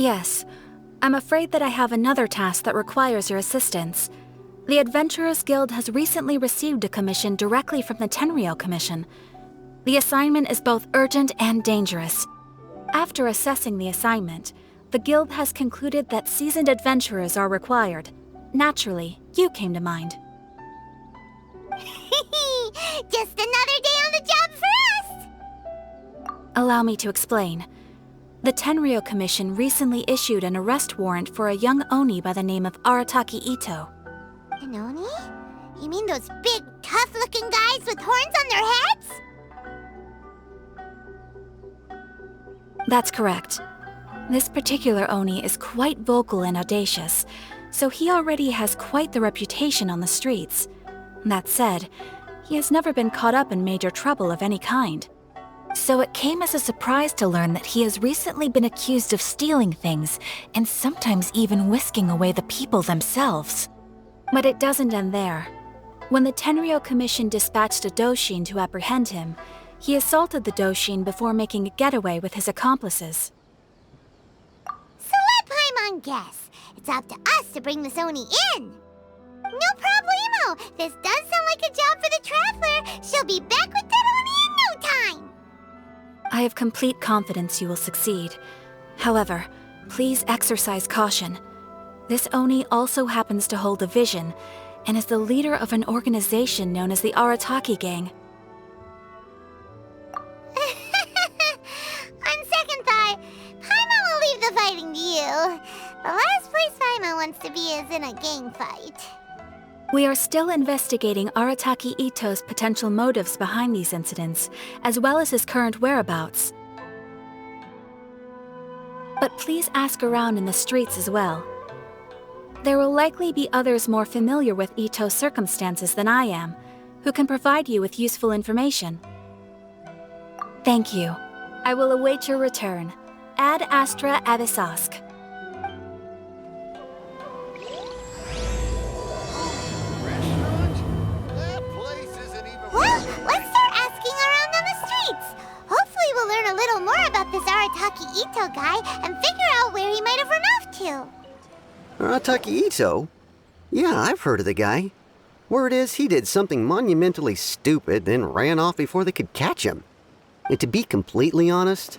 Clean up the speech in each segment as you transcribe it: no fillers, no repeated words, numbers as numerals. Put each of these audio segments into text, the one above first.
Yes. I'm afraid that I have another task that requires your assistance. The Adventurers Guild has recently received a commission directly from the Tenryou Commission. The assignment is both urgent and dangerous. After assessing the assignment, the Guild has concluded that seasoned adventurers are required. Naturally, you came to mind. Just another day on the job for us! Allow me to explain. The Tenryou Commission recently issued an arrest warrant for a young Oni by the name of Arataki Itto. An Oni? You mean those big, tough-looking guys with horns on their heads? That's correct. This particular Oni is quite vocal and audacious, so he already has quite the reputation on the streets. That said, he has never been caught up in major trouble of any kind. So it came as a surprise to learn that he has recently been accused of stealing things, and sometimes even whisking away the people themselves. But it doesn't end there. When the Tenryou Commission dispatched a Doshin to apprehend him, he assaulted the Doshin before making a getaway with his accomplices. So let Paimon guess. It's up to us to bring this Oni in. No problemo. This does sound like a job for the Traveler. She'll be back with that Oni in no time. I have complete confidence you will succeed. However, please exercise caution. This Oni also happens to hold a vision, and is the leader of an organization known as the Arataki Gang. On second thought, Paimon will leave the fighting to you. The last place Paimon wants to be is in a gang fight. We are still investigating Arataki Itto's potential motives behind these incidents, as well as his current whereabouts. But please ask around in the streets as well. There will likely be others more familiar with Itto's circumstances than I am, who can provide you with useful information. Thank you. I will await your return. Ad Astra Abyssosque. Well, let's start asking around on the streets. Hopefully we'll learn a little more about this Arataki Itto guy and figure out where he might have run off to. Arataki Itto? Yeah, I've heard of the guy. Word is he did something monumentally stupid, then ran off before they could catch him. And to be completely honest,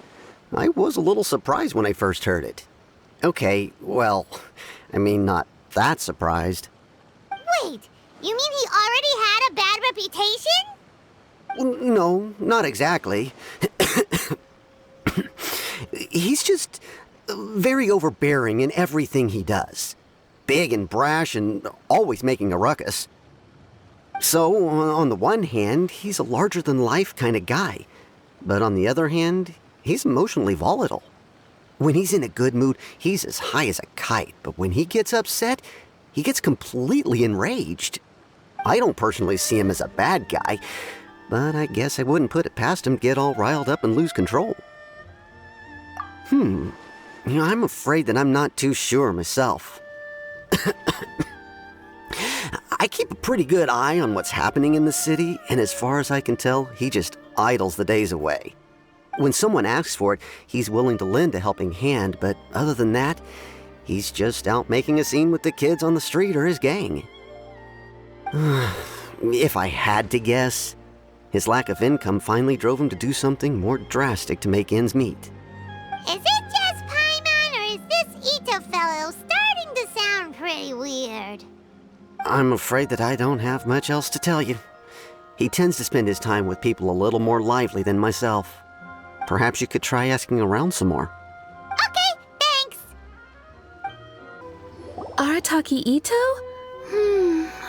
I was a little surprised when I first heard it. Okay, well, I mean, not that surprised. Wait, you mean he already had a bad reputation? No, not exactly. He's just very overbearing in everything he does. Big and brash and always making a ruckus. So, on the one hand, he's a larger-than-life kind of guy. But on the other hand, he's emotionally volatile. When he's in a good mood, he's as high as a kite. But when he gets upset, he gets completely enraged. I don't personally see him as a bad guy, but I guess I wouldn't put it past him to get all riled up and lose control. I'm afraid that I'm not too sure myself. I keep a pretty good eye on what's happening in the city, and as far as I can tell, he just idles the days away. When someone asks for it, he's willing to lend a helping hand, but other than that, he's just out making a scene with the kids on the street or his gang. If I had to guess, his lack of income finally drove him to do something more drastic to make ends meet. Is it just Paimon, or is this Itto fellow starting to sound pretty weird? I'm afraid that I don't have much else to tell you. He tends to spend his time with people a little more lively than myself. Perhaps you could try asking around some more. Okay, thanks! Arataki Itto?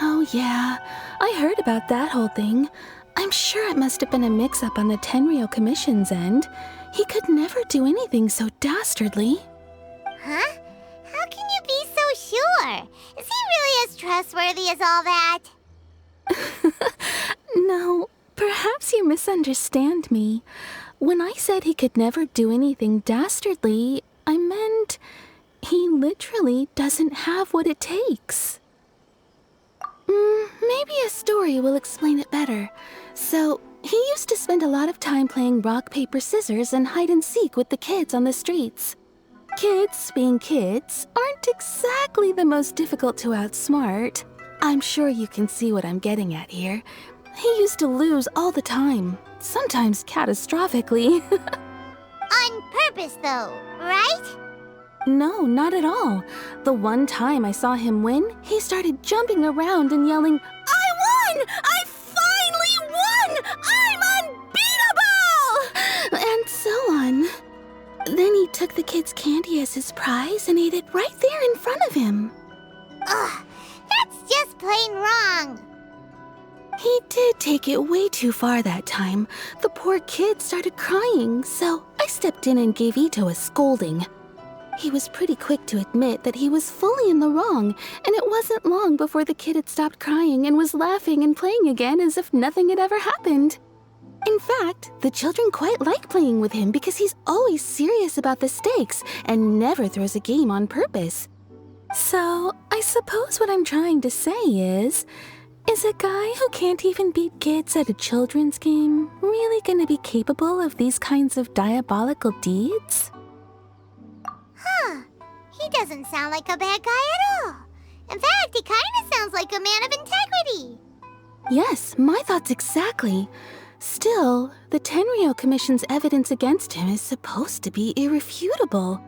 Oh yeah. I heard about that whole thing. I'm sure it must have been a mix-up on the Tenryou Commission's end. He could never do anything so dastardly. Huh? How can you be so sure? Is he really as trustworthy as all that? No, perhaps you misunderstand me. When I said he could never do anything dastardly, I meant he literally doesn't have what it takes. Maybe a story will explain it better. So, he used to spend a lot of time playing rock, paper, scissors and hide and seek with the kids on the streets. Kids, being kids, aren't exactly the most difficult to outsmart. I'm sure you can see what I'm getting at here. He used to lose all the time, sometimes catastrophically. On purpose, though, right? No, not at all. The one time I saw him win, he started jumping around and yelling, "I won! I finally won! I'm unbeatable!" And so on. Then he took the kid's candy as his prize and ate it right there in front of him. Ugh, that's just plain wrong. He did take it way too far that time. The poor kid started crying, so I stepped in and gave Itto a scolding. He was pretty quick to admit that he was fully in the wrong, and it wasn't long before the kid had stopped crying and was laughing and playing again as if nothing had ever happened. In fact, the children quite like playing with him because he's always serious about the stakes and never throws a game on purpose. So, I suppose what I'm trying to say is a guy who can't even beat kids at a children's game really gonna be capable of these kinds of diabolical deeds? Huh. He doesn't sound like a bad guy at all. In fact, he kind of sounds like a man of integrity. Yes, my thoughts exactly. Still, the Tenryou Commission's evidence against him is supposed to be irrefutable.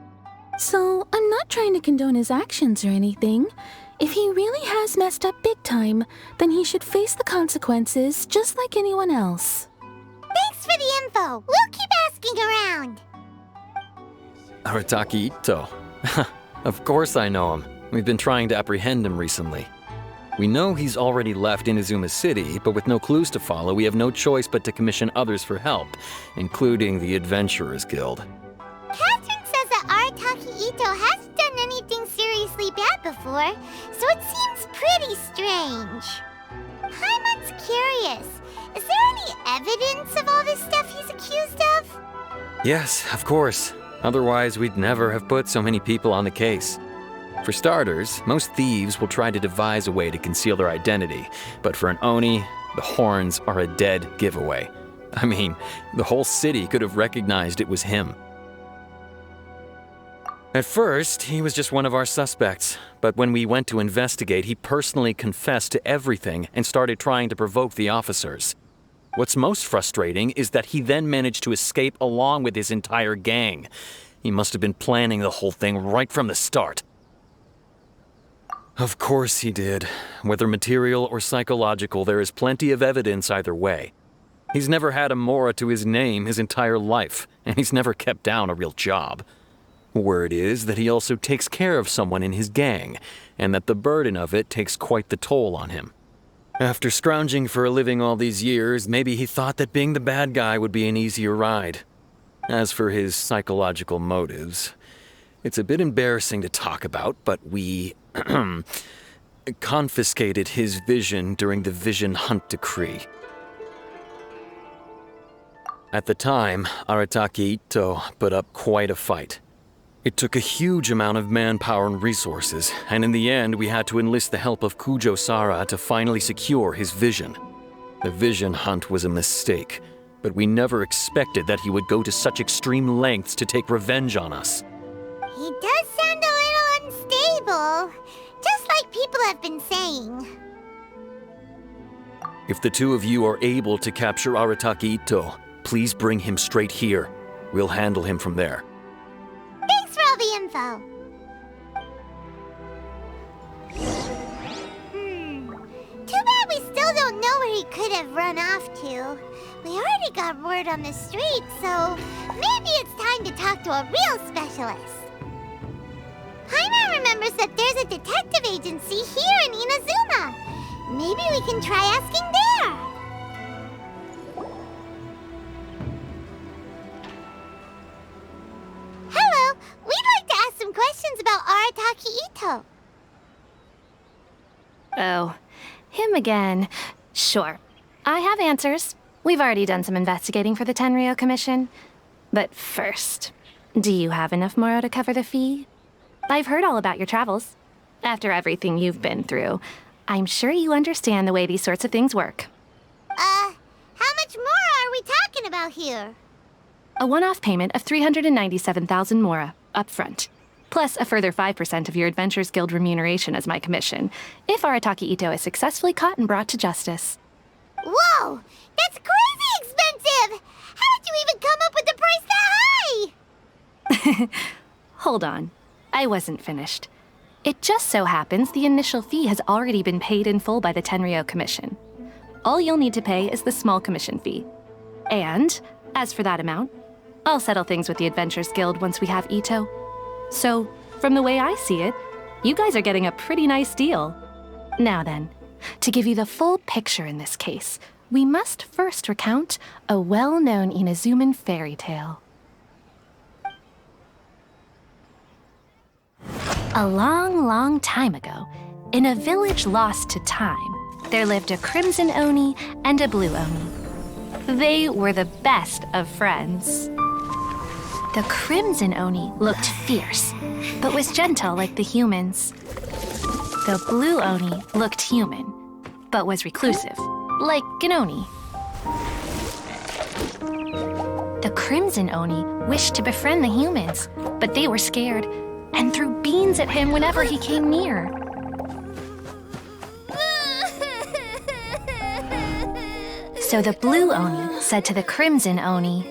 So, I'm not trying to condone his actions or anything. If he really has messed up big time, then he should face the consequences just like anyone else. Thanks for the info. We'll keep asking around. Arataki Itto. Of course I know him. We've been trying to apprehend him recently. We know he's already left Inazuma City, but with no clues to follow, we have no choice but to commission others for help, including the Adventurers Guild. Catherine says that Arataki Itto hasn't done anything seriously bad before, so it seems pretty strange. Paimon's curious. Is there any evidence of all this stuff he's accused of? Yes, of course. Otherwise, we'd never have put so many people on the case. For starters, most thieves will try to devise a way to conceal their identity, but for an Oni, the horns are a dead giveaway. I mean, the whole city could have recognized it was him. At first, he was just one of our suspects, but when we went to investigate, he personally confessed to everything and started trying to provoke the officers. What's most frustrating is that he then managed to escape along with his entire gang. He must have been planning the whole thing right from the start. Of course he did. Whether material or psychological, there is plenty of evidence either way. He's never had a Mora to his name his entire life, and he's never kept down a real job. Word is that he also takes care of someone in his gang, and that the burden of it takes quite the toll on him. After scrounging for a living all these years, maybe he thought that being the bad guy would be an easier ride. As for his psychological motives, it's a bit embarrassing to talk about, but we confiscated his vision during the Vision Hunt Decree. At the time, Arataki Itto put up quite a fight. It took a huge amount of manpower and resources, and in the end we had to enlist the help of Kujo Sara to finally secure his vision. The Vision Hunt was a mistake, but we never expected that he would go to such extreme lengths to take revenge on us. He does sound a little unstable, just like people have been saying. If the two of you are able to capture Arataki Itto, please bring him straight here. We'll handle him from there. Thanks for all the info. Too bad we still don't know where he could have run off to. We already got word on the street, so maybe it's time to talk to a real specialist. Paimon remembers that there's a detective agency here in Inazuma. Maybe we can try asking there. Hello, we'd like to ask some questions about Arataki Itto. Oh, him again. Sure. I have answers. We've already done some investigating for the Tenryou Commission. But first, do you have enough Moro to cover the fee? I've heard all about your travels. After everything you've been through, I'm sure you understand the way these sorts of things work. How much more are we talking about here? A one-off payment of 397,000 Mora, up front. plus a further 5% of your Adventures Guild remuneration as my commission, if Arataki Itto is successfully caught and brought to justice. Whoa! That's crazy expensive! How did you even come up with the price that high? Hold on. I wasn't finished. It just so happens the initial fee has already been paid in full by the Tenryou Commission. All you'll need to pay is the small commission fee. And, as for that amount, I'll settle things with the Adventures Guild once we have Itto. So, from the way I see it, you guys are getting a pretty nice deal. Now then, to give you the full picture in this case, we must first recount a well-known Inazuman fairy tale. A long, long time ago, in a village lost to time, there lived a crimson Oni and a blue Oni. They were the best of friends. The crimson Oni looked fierce, but was gentle like the humans. The blue Oni looked human, but was reclusive, like an Oni. The crimson Oni wished to befriend the humans, but they were scared and threw beans at him whenever he came near. So the blue Oni said to the crimson Oni,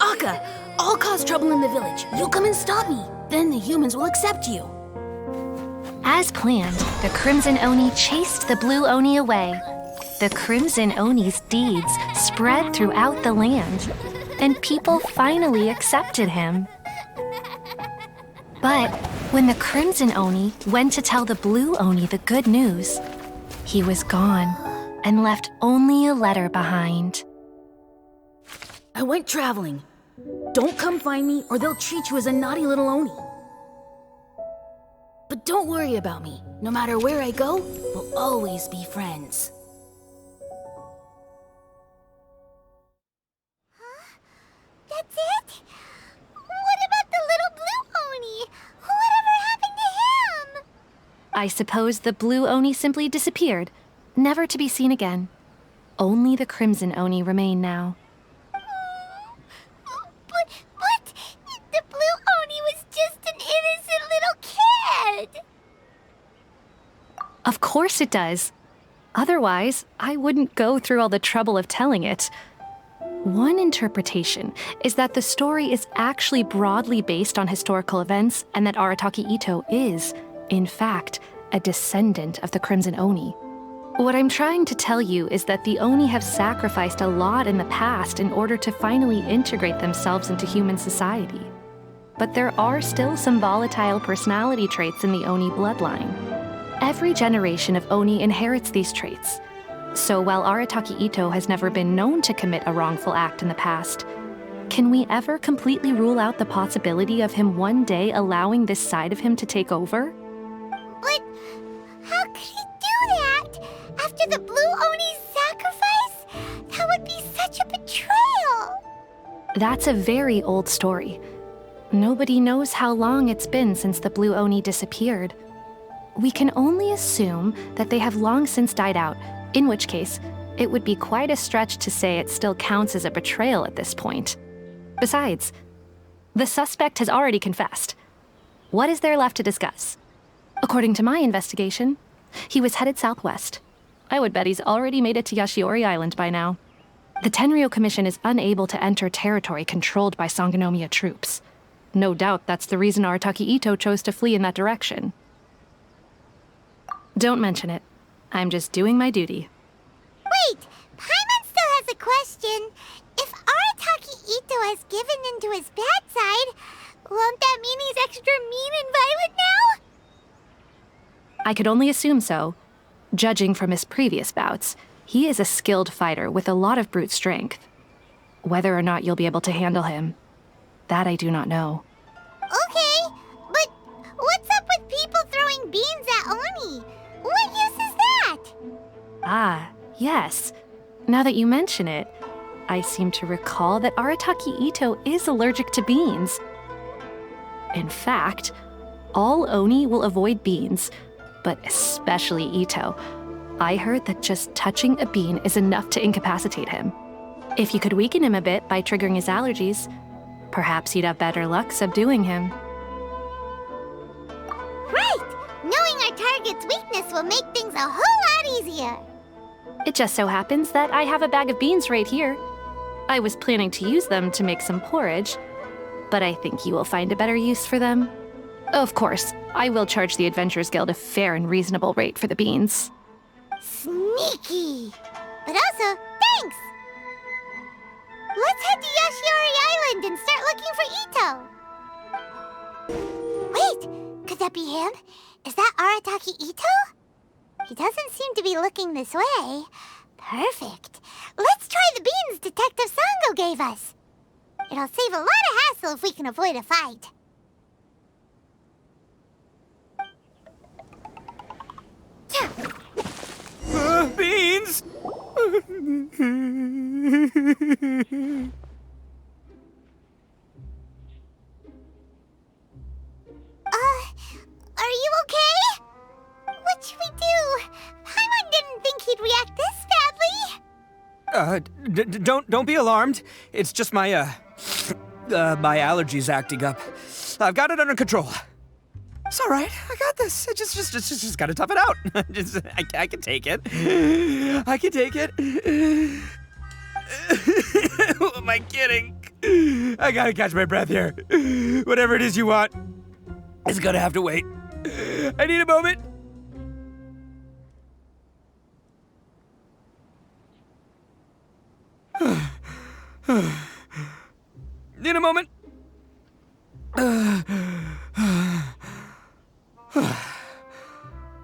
Akka, I'll cause trouble in the village. You come and stop me. Then the humans will accept you. As planned, the crimson Oni chased the blue Oni away. The crimson Oni's deeds spread throughout the land, and people finally accepted him. But when the crimson Oni went to tell the blue Oni the good news, he was gone and left only a letter behind. I went traveling. Don't come find me or they'll treat you as a naughty little Oni. But don't worry about me. No matter where I go, we'll always be friends. That's it? What about the little blue Oni? Whatever happened to him? I suppose the blue Oni simply disappeared, never to be seen again. Only the crimson Oni remain now. But the blue Oni was just an innocent little kid. Of course it does. Otherwise, I wouldn't go through all the trouble of telling it. One interpretation is that the story is actually broadly based on historical events and that Arataki Itto is, in fact, a descendant of the Crimson Oni. What I'm trying to tell you is that the Oni have sacrificed a lot in the past in order to finally integrate themselves into human society. But there are still some volatile personality traits in the Oni bloodline. Every generation of Oni inherits these traits. So while Arataki Itto has never been known to commit a wrongful act in the past, can we ever completely rule out the possibility of him one day allowing this side of him to take over? But how could he do that? After the blue Oni's sacrifice? That would be such a betrayal. That's a very old story. Nobody knows how long it's been since the blue Oni disappeared. We can only assume that they have long since died out, in which case, it would be quite a stretch to say it still counts as a betrayal at this point. Besides, the suspect has already confessed. What is there left to discuss? According to my investigation, he was headed southwest. I would bet he's already made it to Yashiori Island by now. The Tenryou Commission is unable to enter territory controlled by Sangonomiya troops. No doubt that's the reason Arataki Itto chose to flee in that direction. Don't mention it. I'm just doing my duty. Wait, Paimon still has a question. If Arataki Itto has given into his bad side, won't that mean he's extra mean and violent now? I could only assume so. Judging from his previous bouts, he is a skilled fighter with a lot of brute strength. Whether or not you'll be able to handle him, that I do not know. Okay, but what's up with people throwing beans at Oni? What use is that? Ah, yes. Now that you mention it, I seem to recall that Arataki Itto is allergic to beans. In fact, all Oni will avoid beans, but especially Itto. I heard that just touching a bean is enough to incapacitate him. If you could weaken him a bit by triggering his allergies, perhaps you'd have better luck subduing him. Knowing our target's weakness will make things a whole lot easier. It just so happens that I have a bag of beans right here. I was planning to use them to make some porridge, but I think you will find a better use for them. Of course, I will charge the Adventurers Guild a fair and reasonable rate for the beans. Sneaky! But also, thanks! Let's head to Yoshiori Island and start looking for Itto. Wait, could that be him? Is that Arataki Itto? He doesn't seem to be looking this way. Perfect. Let's try the beans Detective Sango gave us. It'll save a lot of hassle if we can avoid a fight. Beans! Are you okay? What should we do? Paimon didn't think he'd react this badly. Don't be alarmed. It's just my my allergies acting up. I've got it under control. It's all right. I got this. I just gotta tough it out. I can take it. I can take it. Who am I kidding? I gotta catch my breath here. Whatever it is you want, it's gonna have to wait. I need a moment. Need a moment.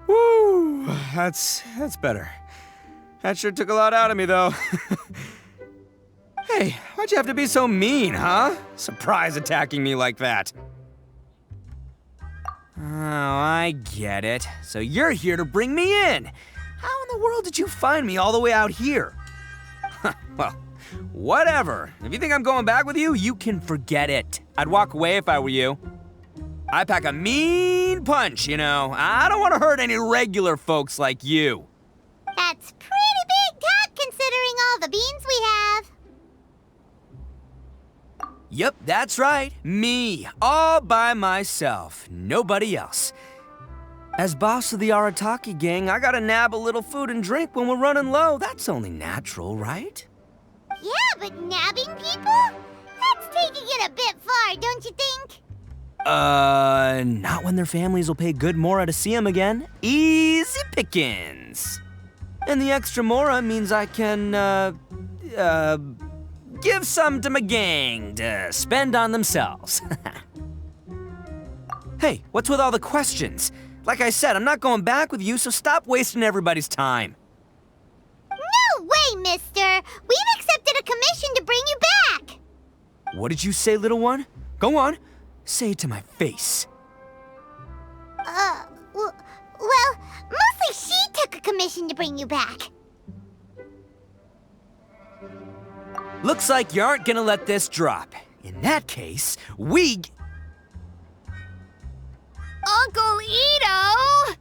Woo, that's better. That sure took a lot out of me, though. Hey, why'd you have to be so mean, huh? Surprise attacking me like that. Oh, I get it. So you're here to bring me in. How in the world did you find me all the way out here? Well, whatever. If you think I'm going back with you, you can forget it. I'd walk away if I were you. I pack a mean punch, you know. I don't want to hurt any regular folks like you. That's pretty big talk considering all the beans we have. Yep, that's right. Me, all by myself. Nobody else. As boss of the Arataki gang, I gotta nab a little food and drink when we're running low. That's only natural, right? Yeah, but nabbing people? That's taking it a bit far, don't you think? Not when their families will pay good mora to see them again. Easy pickings. And the extra mora means I can, give some to my gang to spend on themselves. Hey, what's with all the questions? Like I said, I'm not going back with you, so stop wasting everybody's time. No way, mister! We've accepted a commission to bring you back! What did you say, little one? Go on. Say it to my face. Well, mostly she took a commission to bring you back. Looks like you aren't gonna let this drop. In that case, Uncle Itto!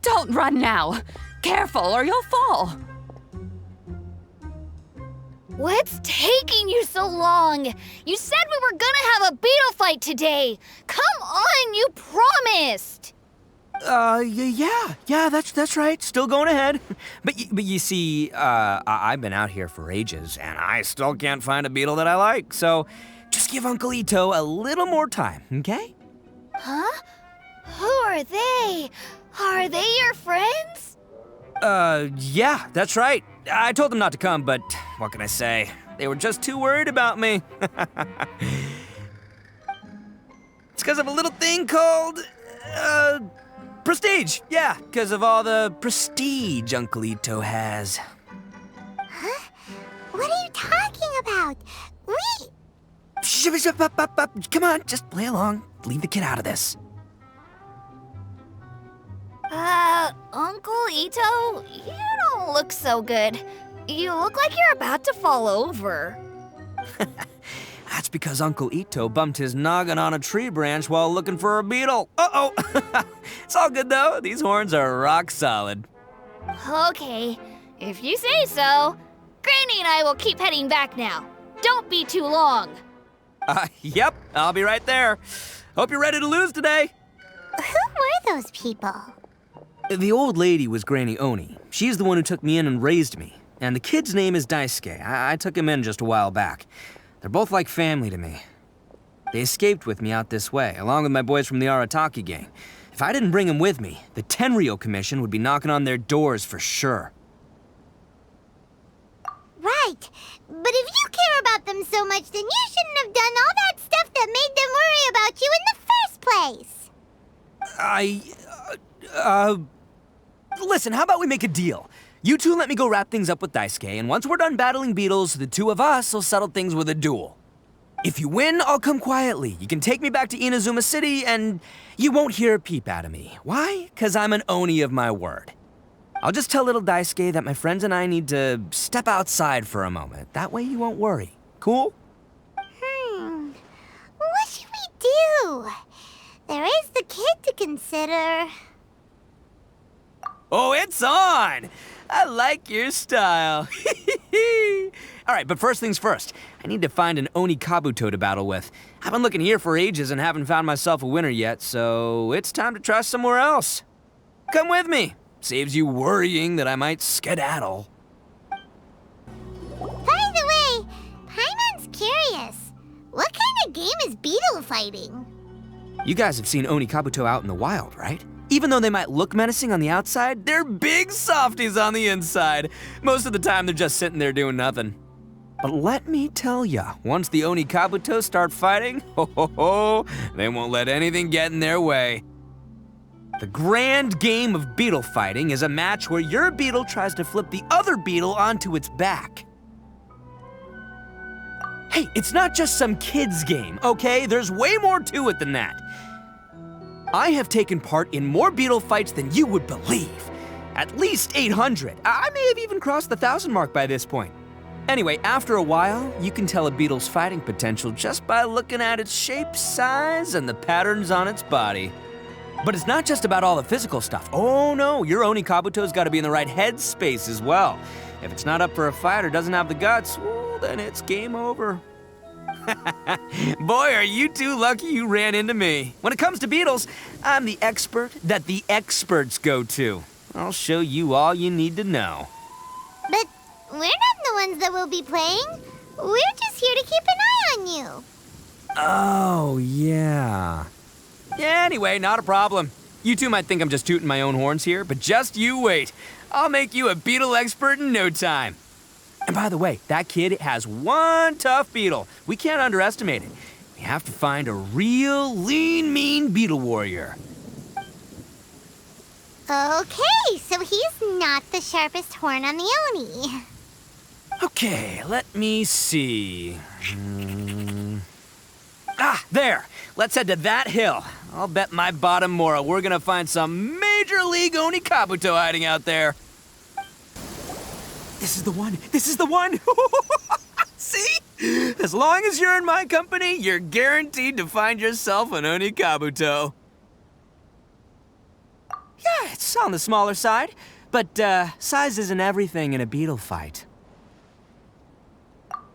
Don't run now. Careful or you'll fall. What's taking you so long? You said we were gonna have a beetle fight today. Come on, you promised. Yeah, that's right. Still going ahead. But you see, I've been out here for ages, and I still can't find a beetle that I like. So, just give Uncle Itto a little more time, okay? Huh? Who are they? Are they your friends? Yeah, that's right. I told them not to come, but what can I say? They were just too worried about me. It's because of a little thing called, prestige. Yeah, because of all the prestige Uncle Itto has. Huh? What are you talking about? Come on, just play along. Leave the kid out of this. Uncle Itto, you don't look so good. You look like you're about to fall over. That's because Uncle Itto bumped his noggin on a tree branch while looking for a beetle. Uh-oh. It's all good, though. These horns are rock solid. Okay, if you say so. Granny and I will keep heading back now. Don't be too long. Yep, I'll be right there. Hope you're ready to lose today. Who were those people? The old lady was Granny Oni. She's the one who took me in and raised me. And the kid's name is Daisuke. I took him in just a while back. They're both like family to me. They escaped with me out this way, along with my boys from the Arataki gang. If I didn't bring them with me, the Tenryou Commission would be knocking on their doors for sure. Right. But if you care about them so much, then you shouldn't have done all that stuff that made them worry about you in the first place. Listen, how about we make a deal? You two let me go wrap things up with Daisuke, and once we're done battling beetles, the two of us will settle things with a duel. If you win, I'll come quietly. You can take me back to Inazuma City, and you won't hear a peep out of me. Why? 'Cause I'm an Oni of my word. I'll just tell little Daisuke that my friends and I need to step outside for a moment. That way you won't worry. Cool? What should we do? There is the kid to consider. Oh, it's on! I like your style. All right, but first things first. I need to find an Oni Kabuto to battle with. I've been looking here for ages and haven't found myself a winner yet, so it's time to try somewhere else. Come with me. Saves you worrying that I might skedaddle. By the way, Paimon's curious. What kind of game is beetle fighting? You guys have seen Oni Kabuto out in the wild, right? Even though they might look menacing on the outside, they're big softies on the inside. Most of the time, they're just sitting there doing nothing. But let me tell ya, once the Oni Kabuto start fighting, they won't let anything get in their way. The grand game of beetle fighting is a match where your beetle tries to flip the other beetle onto its back. Hey, it's not just some kid's game, okay? There's way more to it than that. I have taken part in more beetle fights than you would believe. At least 800. I may have even crossed the 1,000 mark by this point. Anyway, after a while, you can tell a beetle's fighting potential just by looking at its shape, size, and the patterns on its body. But it's not just about all the physical stuff. Oh no, your Oni Kabuto's gotta be in the right headspace as well. If it's not up for a fight or doesn't have the guts, well, then it's game over. Boy, are you two lucky you ran into me. When it comes to beetles, I'm the expert that the experts go to. I'll show you all you need to know. But we're not the ones that will be playing. We're just here to keep an eye on you. Oh, yeah. Anyway, not a problem. You two might think I'm just tooting my own horns here, but just you wait. I'll make you a beetle expert in no time. And by the way, that kid has one tough beetle. We can't underestimate it. We have to find a real lean, mean beetle warrior. Okay, so he's not the sharpest horn on the Oni. Okay, let me see. There. Let's head to that hill. I'll bet my bottom Mora we're gonna find some major league Oni Kabuto hiding out there. This is the one. This is the one. See? As long as you're in my company, you're guaranteed to find yourself an Oni Kabuto. Yeah, it's on the smaller side, but size isn't everything in a beetle fight.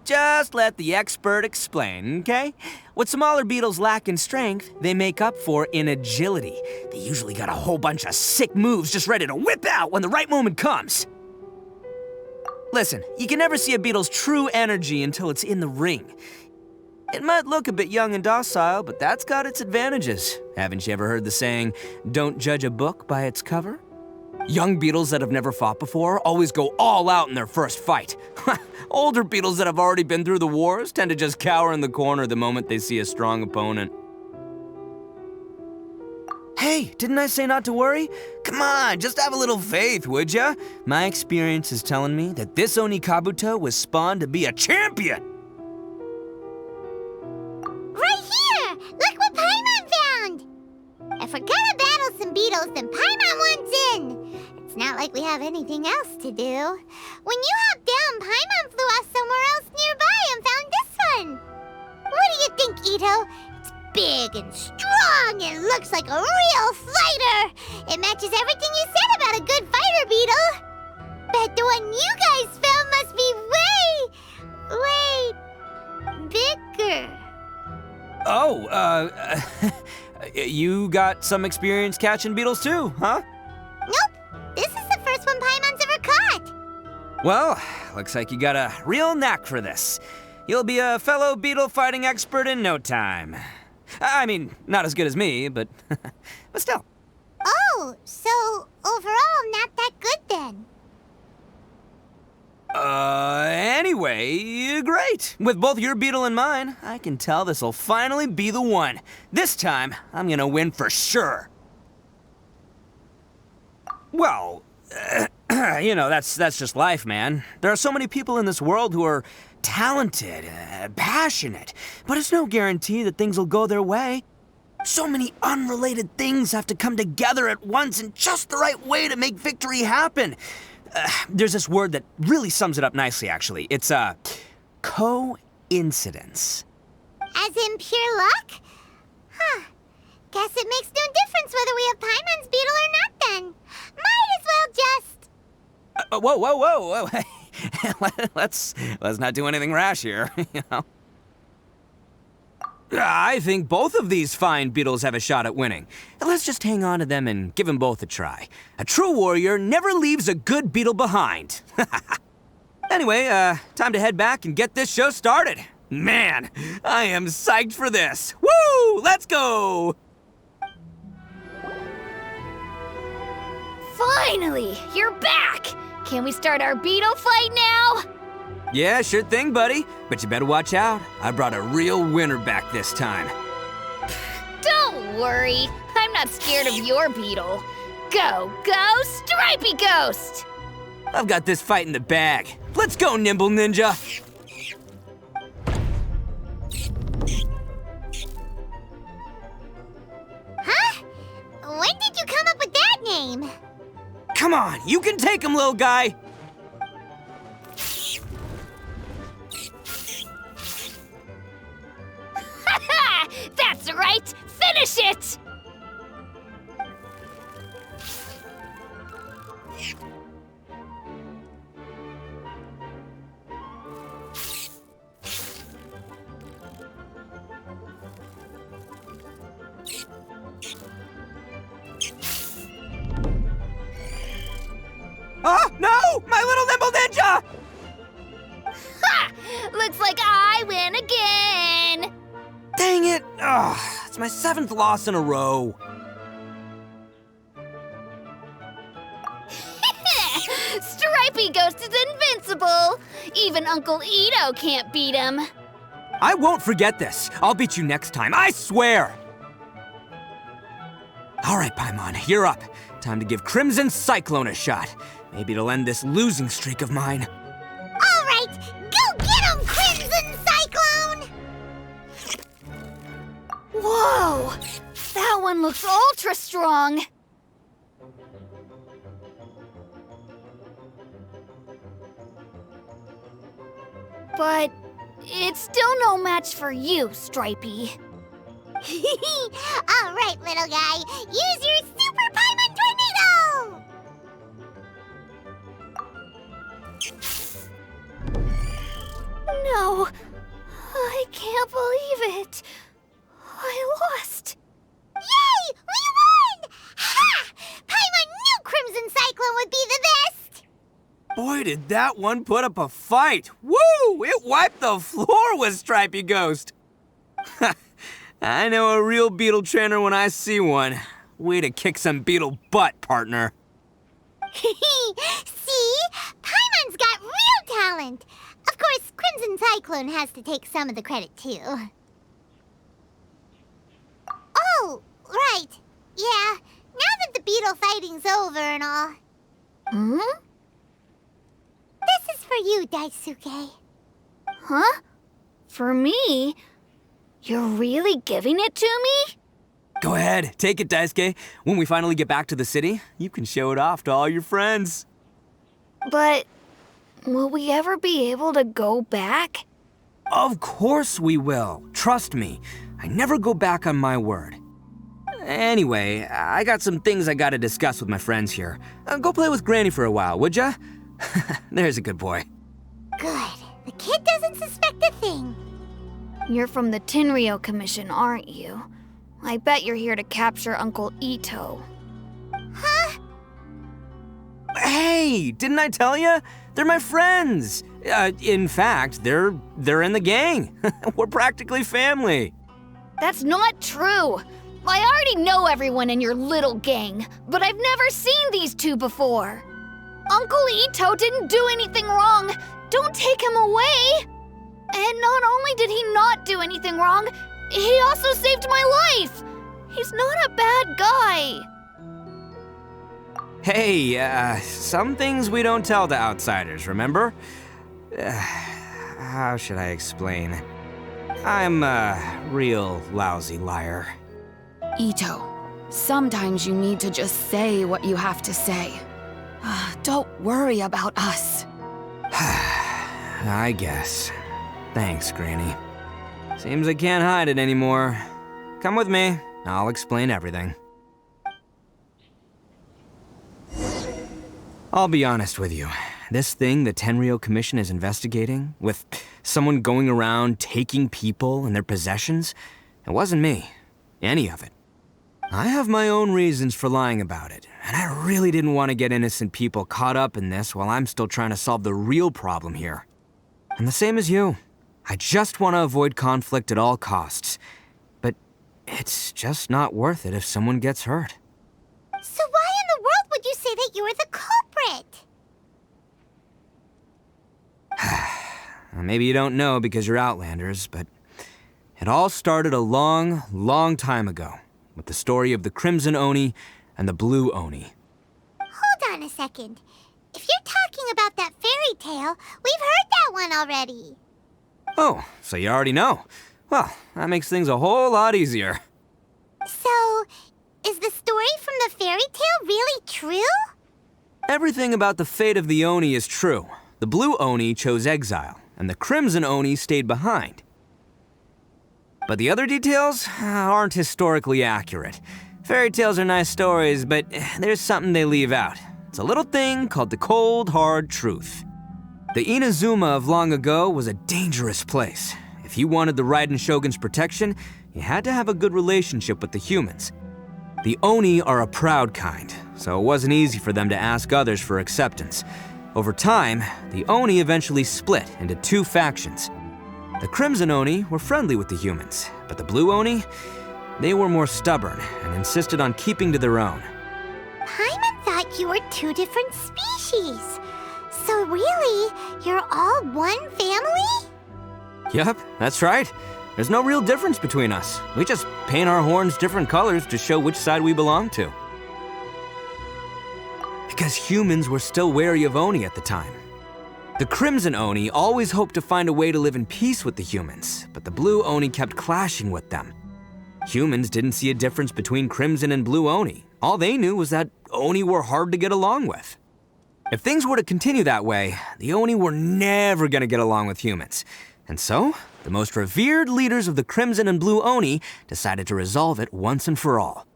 Just let the expert explain, okay? What smaller beetles lack in strength, they make up for in agility. They usually got a whole bunch of sick moves just ready to whip out when the right moment comes. Listen, you can never see a beetle's true energy until it's in the ring. It might look a bit young and docile, but that's got its advantages. Haven't you ever heard the saying, don't judge a book by its cover? Young beetles that have never fought before always go all out in their first fight. Older beetles that have already been through the wars tend to just cower in the corner the moment they see a strong opponent. Hey, didn't I say not to worry? Come on, just have a little faith, would ya? My experience is telling me that this Oni Kabuto was spawned to be a champion. Right here! Look what Paimon found! If we're gonna battle some beetles, then Paimon wants in! It's not like we have anything else to do. When you hopped down, Paimon flew off somewhere else nearby and found this one! What do you think, Itto? It's big and strong and looks like a real fighter! It matches everything you said about a good fighter beetle! Bet the one you guys found must be way bigger. Oh, You got some experience catching beetles too, huh? Nope. This is the first one Paimon's ever caught. Well, looks like you got a real knack for this. You'll be a fellow beetle fighting expert in no time. I mean, not as good as me, but but still. Oh, so overall not that good then. Anyway, great. With both your beetle and mine, I can tell this'll finally be the one. This time, I'm gonna win for sure. Well, you know, that's just life, man. There are so many people in this world who are talented, passionate, but it's no guarantee that things will go their way. So many unrelated things have to come together at once in just the right way to make victory happen. There's this word that really sums it up nicely, actually. It's, coincidence. As in pure luck? Huh. Guess it makes no difference whether we have Paimon's beetle or not then. Might as well just... Whoa. let's not do anything rash here, you know? I think both of these fine beetles have a shot at winning. Let's just hang on to them and give them both a try. A true warrior never leaves a good beetle behind. Anyway, time to head back and get this show started. Man, I am psyched for this. Woo! Let's go! Finally, you're back! Can we start our beetle fight now? Yeah, sure thing, buddy. But you better watch out. I brought a real winner back this time. Don't worry, I'm not scared of your beetle. Go, Stripey Ghost! I've got this fight in the bag. Let's go, Nimble Ninja! Huh? When did you come up with that name? Come on, you can take him, little guy! That's right! Finish it! Oh, no! My little Nimble Ninja! Ha! Looks like I win again! Dang it! Ugh, it's my 7th loss in a row. Stripey Ghost is invincible! Even Uncle Itto can't beat him. I won't forget this. I'll beat you next time, I swear! All right, Paimon, you're up. Time to give Crimson Cyclone a shot. Maybe it'll end this losing streak of mine. All right, go get him, Crimson Cyclone! Whoa! That one looks ultra strong! But it's still no match for you, Stripey. All right, little guy, use your Super Paimon Tornado! No, I can't believe it. I lost. Yay! We won! Ha! Paimon knew Crimson Cyclone would be the best! Boy, did that one put up a fight. Woo! It wiped the floor with Stripey Ghost. I know a real beetle trainer when I see one. Way to kick some beetle butt, partner. See? Paimon's got real talent. Of course, Crimson Cyclone has to take some of the credit, too. Oh, right. Yeah, now that the beetle fighting's over and all. Hmm? This is for you, Daisuke. Huh? For me? You're really giving it to me? Go ahead, take it, Daisuke. When we finally get back to the city, you can show it off to all your friends. But will we ever be able to go back? Of course we will. Trust me. I never go back on my word. Anyway, I got some things I gotta discuss with my friends here. Go play with Granny for a while, would ya? There's a good boy. Good. The kid doesn't suspect a thing. You're from the Tenryou Commission, aren't you? I bet you're here to capture Uncle Itto. Huh? Hey, didn't I tell you? They're my friends. In fact, they're in the gang. We're practically family. That's not true. I already know everyone in your little gang, but I've never seen these two before. Uncle Itto didn't do anything wrong. Don't take him away. And not only did he not do anything wrong, he also saved my life. He's not a bad guy. Hey, some things we don't tell to outsiders, remember? How should I explain? I'm a real lousy liar. Itto, sometimes you need to just say what you have to say. Don't worry about us. I guess. Thanks, Granny. Seems I can't hide it anymore. Come with me. I'll explain everything. I'll be honest with you. This thing the Tenryou Commission is investigating, with someone going around taking people and their possessions, it wasn't me. Any of it. I have my own reasons for lying about it, and I really didn't want to get innocent people caught up in this while I'm still trying to solve the real problem here. I'm the same as you. I just want to avoid conflict at all costs. But it's just not worth it if someone gets hurt. So why in the world would you say that you're the culprit? Maybe you don't know because you're Outlanders, but it all started a long, long time ago with the story of the Crimson Oni and the Blue Oni. Hold on a second. If you're talking about that fairy tale, we've heard that one already. Oh, so you already know. Well, that makes things a whole lot easier. So, is the story from the fairy tale really true? Everything about the fate of the Oni is true. The Blue Oni chose exile, and the Crimson Oni stayed behind. But the other details aren't historically accurate. Fairy tales are nice stories, but there's something they leave out. It's a little thing called the cold, hard truth. The Inazuma of long ago was a dangerous place. If you wanted the Raiden Shogun's protection, you had to have a good relationship with the humans. The Oni are a proud kind, so it wasn't easy for them to ask others for acceptance. Over time, the Oni eventually split into two factions. The Crimson Oni were friendly with the humans, but the Blue Oni, they were more stubborn and insisted on keeping to their own. Paimon thought you were two different species. So really, you're all one family? Yup, that's right. There's no real difference between us. We just paint our horns different colors to show which side we belong to. Because humans were still wary of Oni at the time. The Crimson Oni always hoped to find a way to live in peace with the humans, but the Blue Oni kept clashing with them. Humans didn't see a difference between Crimson and Blue Oni. All they knew was that Oni were hard to get along with. If things were to continue that way, the Oni were never gonna get along with humans. And so, the most revered leaders of the Crimson and Blue Oni decided to resolve it once and for all.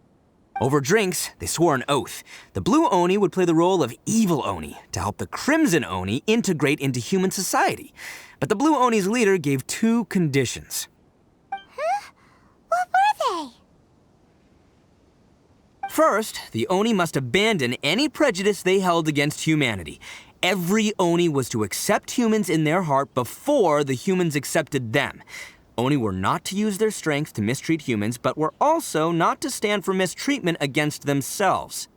Over drinks, they swore an oath. The Blue Oni would play the role of evil Oni to help the Crimson Oni integrate into human society. But the Blue Oni's leader gave two conditions. Huh? What were they? First, the Oni must abandon any prejudice they held against humanity. Every Oni was to accept humans in their heart before the humans accepted them. Oni were not to use their strength to mistreat humans, but were also not to stand for mistreatment against themselves.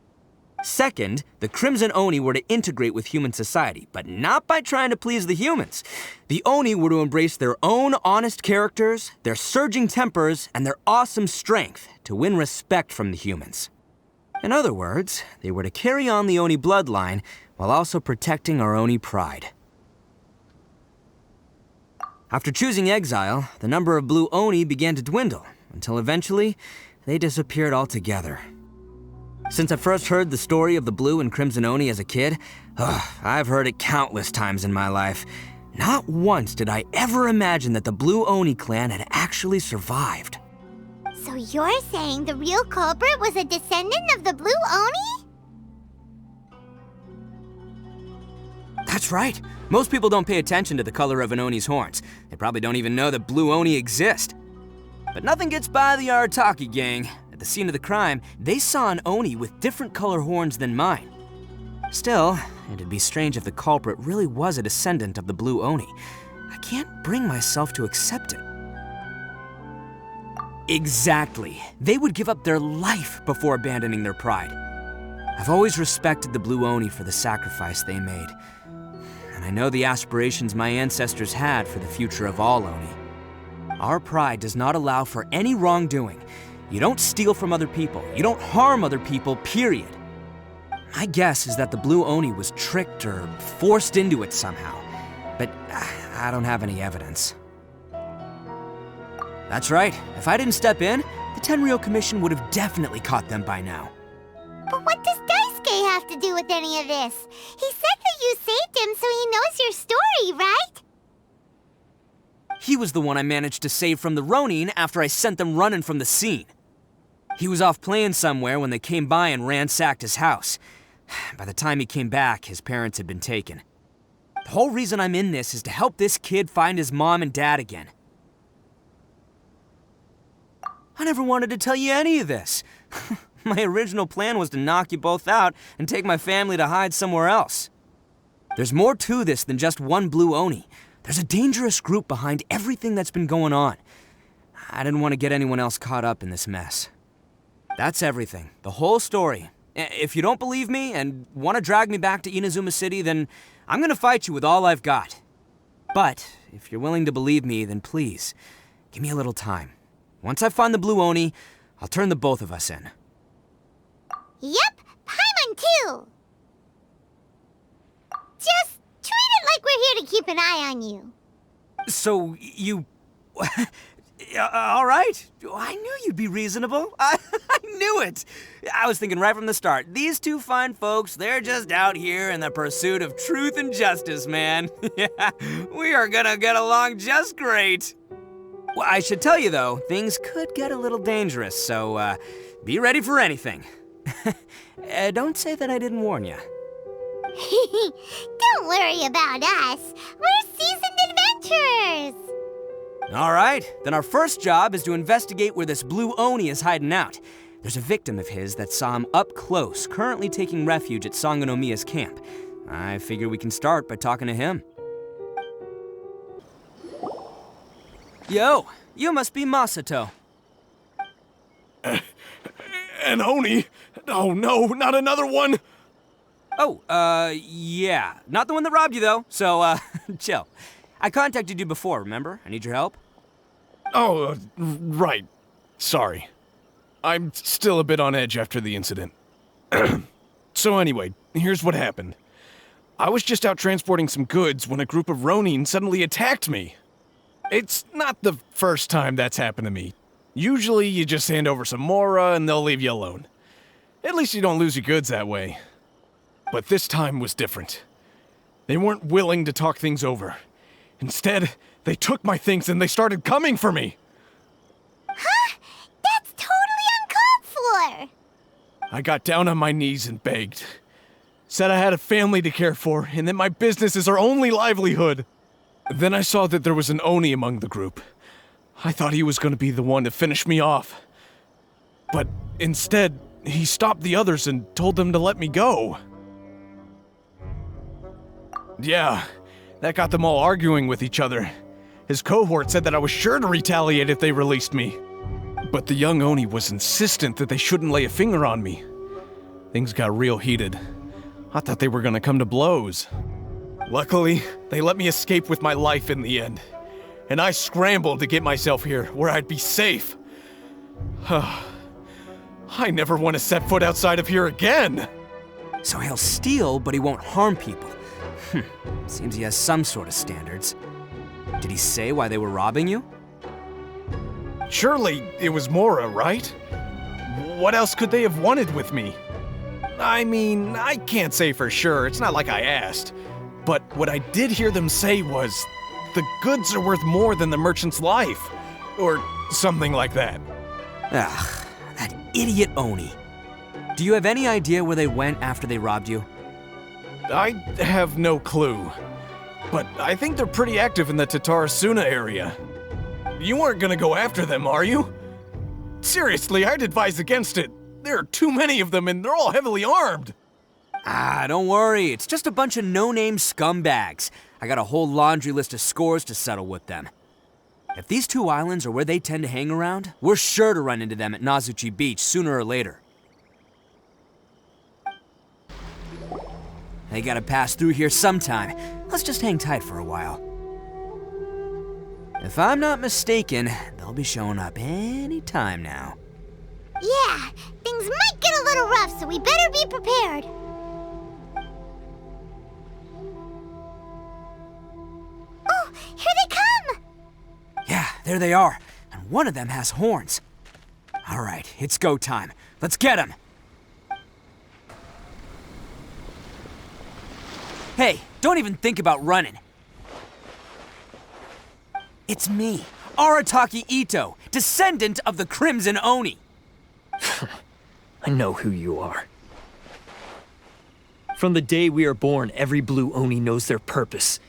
Second, the Crimson Oni were to integrate with human society, but not by trying to please the humans. The Oni were to embrace their own honest characters, their surging tempers, and their awesome strength to win respect from the humans. In other words, they were to carry on the Oni bloodline while also protecting our Oni pride. After choosing exile, the number of Blue Oni began to dwindle, until eventually, they disappeared altogether. Since I first heard the story of the Blue and Crimson Oni as a kid, I've heard it countless times in my life. Not once did I ever imagine that the Blue Oni clan had actually survived. So you're saying the real culprit was a descendant of the Blue Oni? That's right. Most people don't pay attention to the color of an Oni's horns. They probably don't even know that Blue Oni exist. But nothing gets by the Arataki gang. At the scene of the crime, they saw an Oni with different color horns than mine. Still, it'd be strange if the culprit really was a descendant of the Blue Oni. I can't bring myself to accept it. Exactly. They would give up their life before abandoning their pride. I've always respected the Blue Oni for the sacrifice they made. And I know the aspirations my ancestors had for the future of all Oni. Our pride does not allow for any wrongdoing. You don't steal from other people. You don't harm other people, period. My guess is that the Blue Oni was tricked or forced into it somehow. But I don't have any evidence. That's right. If I didn't step in, the Tenryou Commission would have definitely caught them by now. But what does Daisuke have to do with any of this? He said that you saved him, so he knows your story, right? He was the one I managed to save from the Ronin after I sent them running from the scene. He was off playing somewhere when they came by and ransacked his house. By the time he came back, his parents had been taken. The whole reason I'm in this is to help this kid find his mom and dad again. I never wanted to tell you any of this. My original plan was to knock you both out and take my family to hide somewhere else. There's more to this than just one Blue Oni. There's a dangerous group behind everything that's been going on. I didn't want to get anyone else caught up in this mess. That's everything, the whole story. If you don't believe me and want to drag me back to Inazuma City, then I'm gonna fight you with all I've got. But if you're willing to believe me, then please, give me a little time. Once I find the Blue Oni, I'll turn the both of us in. Yep, Paimon too! Just treat it like we're here to keep an eye on you. So, you... all right. I knew you'd be reasonable. I knew it. I was thinking right from the start, these two fine folks, they're just out here in the pursuit of truth and justice, man. Yeah, we are gonna get along just great. Well, I should tell you, though, things could get a little dangerous, so be ready for anything. Don't say that I didn't warn you. Don't worry about us. We're seasoned adventurers. All right, then our first job is to investigate where this Blue Oni is hiding out. There's a victim of his that saw him up close, currently taking refuge at Sangonomiya's camp. I figure we can start by talking to him. Yo, you must be Masato. An Oni? Oh no, not another one! Oh, yeah. Not the one that robbed you, though, so, chill. I contacted you before, remember? I need your help. Oh, right. Sorry. I'm still a bit on edge after the incident. So anyway, here's what happened. I was just out transporting some goods when a group of Ronin suddenly attacked me. It's not the first time that's happened to me. Usually you just hand over some Mora and they'll leave you alone. At least you don't lose your goods that way. But this time was different. They weren't willing to talk things over. Instead, they took my things and they started coming for me. Huh? That's totally uncalled for! I got down on my knees and begged. Said I had a family to care for and that my business is our only livelihood. Then I saw that there was an Oni among the group. I thought he was going to be the one to finish me off. But instead, he stopped the others and told them to let me go. Yeah, that got them all arguing with each other. His cohort said that I was sure to retaliate if they released me. But the young Oni was insistent that they shouldn't lay a finger on me. Things got real heated. I thought they were gonna come to blows. Luckily, they let me escape with my life in the end. And I scrambled to get myself here, where I'd be safe. I never want to set foot outside of here again! So he'll steal, but he won't harm people. Seems he has some sort of standards. Did he say why they were robbing you? Surely it was Mora, right? What else could they have wanted with me? I mean, I can't say for sure, it's not like I asked. But what I did hear them say was, the goods are worth more than the merchant's life. Or something like that. Ugh, that idiot Oni. Do you have any idea where they went after they robbed you? I have no clue. But I think they're pretty active in the Tatarasuna area. you aren't gonna go after them, are you? Seriously, I'd advise against it. There are too many of them and they're all heavily armed. Ah, don't worry. It's just a bunch of no-name scumbags. I got a whole laundry list of scores to settle with them. If these two islands are where they tend to hang around, we're sure to run into them at Nazuchi Beach sooner or later. They gotta pass through here sometime. Let's just hang tight for a while. If I'm not mistaken, they'll be showing up any time now. Yeah, things might get a little rough, so we better be prepared. Oh, here they come! Yeah, there they are. And one of them has horns. All right, it's go time. Let's get him! Hey, don't even think about running. It's me, Arataki Itto, descendant of the Crimson Oni. I know who you are. From the day we are born, every blue Oni knows their purpose.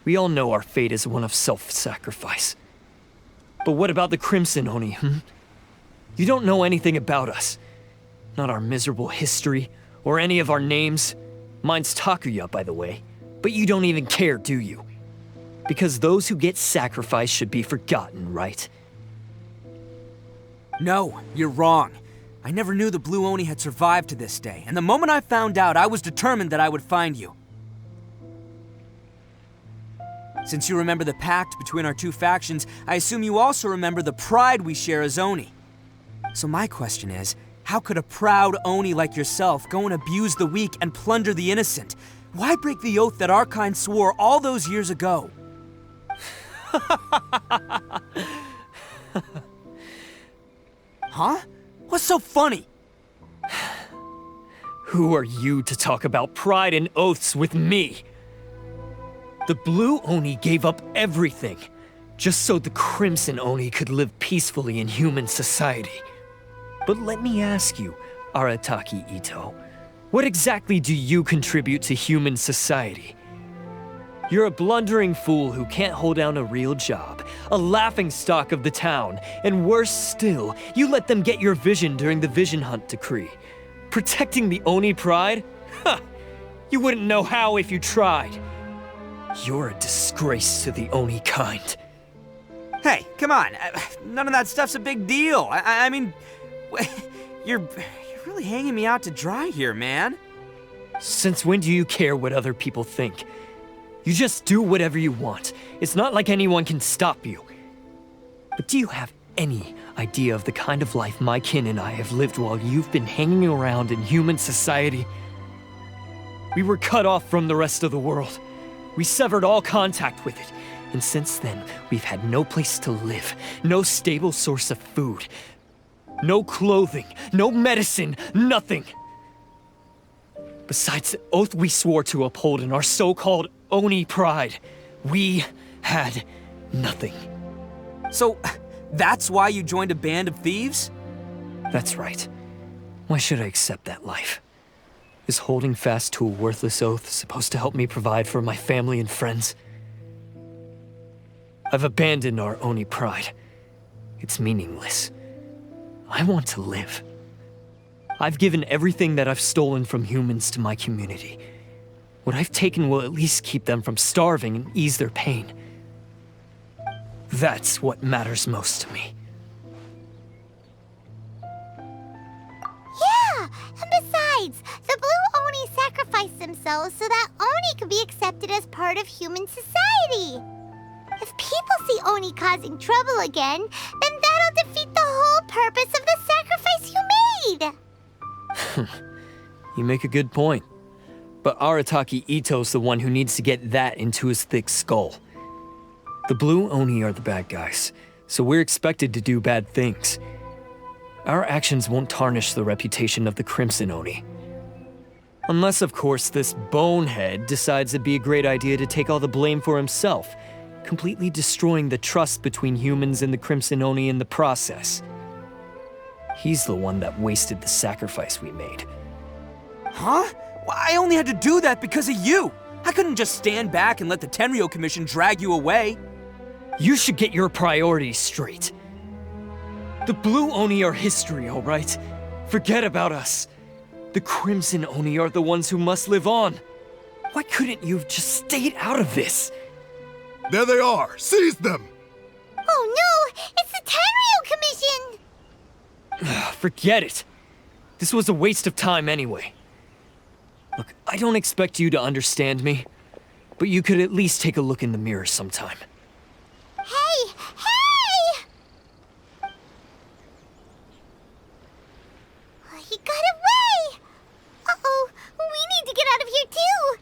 We all know our fate is one of self-sacrifice. But what about the Crimson Oni, You don't know anything about us. Not our miserable history, or any of our names. Mine's Takuya, by the way. But you don't even care, do you? Because those who get sacrificed should be forgotten, right? No, you're wrong. I never knew the Blue Oni had survived to this day, and the moment I found out, I was determined that I would find you. Since you remember the pact between our two factions, I assume you also remember the pride we share as Oni. So my question is, how could a proud Oni like yourself go and abuse the weak and plunder the innocent? Why break the oath that our kind swore all those years ago? Huh? What's so funny? Who are you to talk about pride and oaths with me? The Blue Oni gave up everything, just so the Crimson Oni could live peacefully in human society. But let me ask you, Arataki Itto, what exactly do you contribute to human society? You're a blundering fool who can't hold down a real job, a laughingstock of the town, and worse still, you let them get your vision during the Vision Hunt decree. Protecting the Oni pride? Ha! You wouldn't know how if you tried. You're a disgrace to the Oni kind. Hey, come on. None of that stuff's a big deal. I mean, you're really hanging me out to dry here, man. Since when do you care what other people think? You just do whatever you want. It's not like anyone can stop you. But do you have any idea of the kind of life my kin and I have lived while you've been hanging around in human society? We were cut off from the rest of the world. We severed all contact with it. And since then, we've had no place to live, no stable source of food, no clothing, no medicine, nothing. Besides the oath we swore to uphold in our so-called Oni pride, we had nothing. So, that's why you joined a band of thieves? That's right. Why should I accept that life? Is holding fast to a worthless oath supposed to help me provide for my family and friends? I've abandoned our Oni pride. It's meaningless. I want to live. I've given everything that I've stolen from humans to my community. What I've taken will at least keep them from starving and ease their pain. That's what matters most to me. Yeah, and besides, the Blue Oni sacrificed themselves so that Oni could be accepted as part of human society. If people see Oni causing trouble again, then that'll defeat the whole purpose of the sacrifice you made. You make a good point. But Arataki Itto's the one who needs to get that into his thick skull. The Blue Oni are the bad guys, so we're expected to do bad things. Our actions won't tarnish the reputation of the Crimson Oni. Unless, of course, this bonehead decides it'd be a great idea to take all the blame for himself, completely destroying the trust between humans and the Crimson Oni in the process. He's the one that wasted the sacrifice we made. Huh? Well, I only had to do that because of you. I couldn't just stand back and let the Tenryou Commission drag you away. You should get your priorities straight. The Blue Oni are history, alright? Forget about us. The Crimson Oni are the ones who must live on. Why couldn't you have just stayed out of this? There they are! Seize them! Oh no! It's the Tenryo Commission! Forget it. This was a waste of time anyway. Look, I don't expect you to understand me, but you could at least take a look in the mirror sometime. Hey! Hey! He got away! Uh-oh, we need to get out of here too!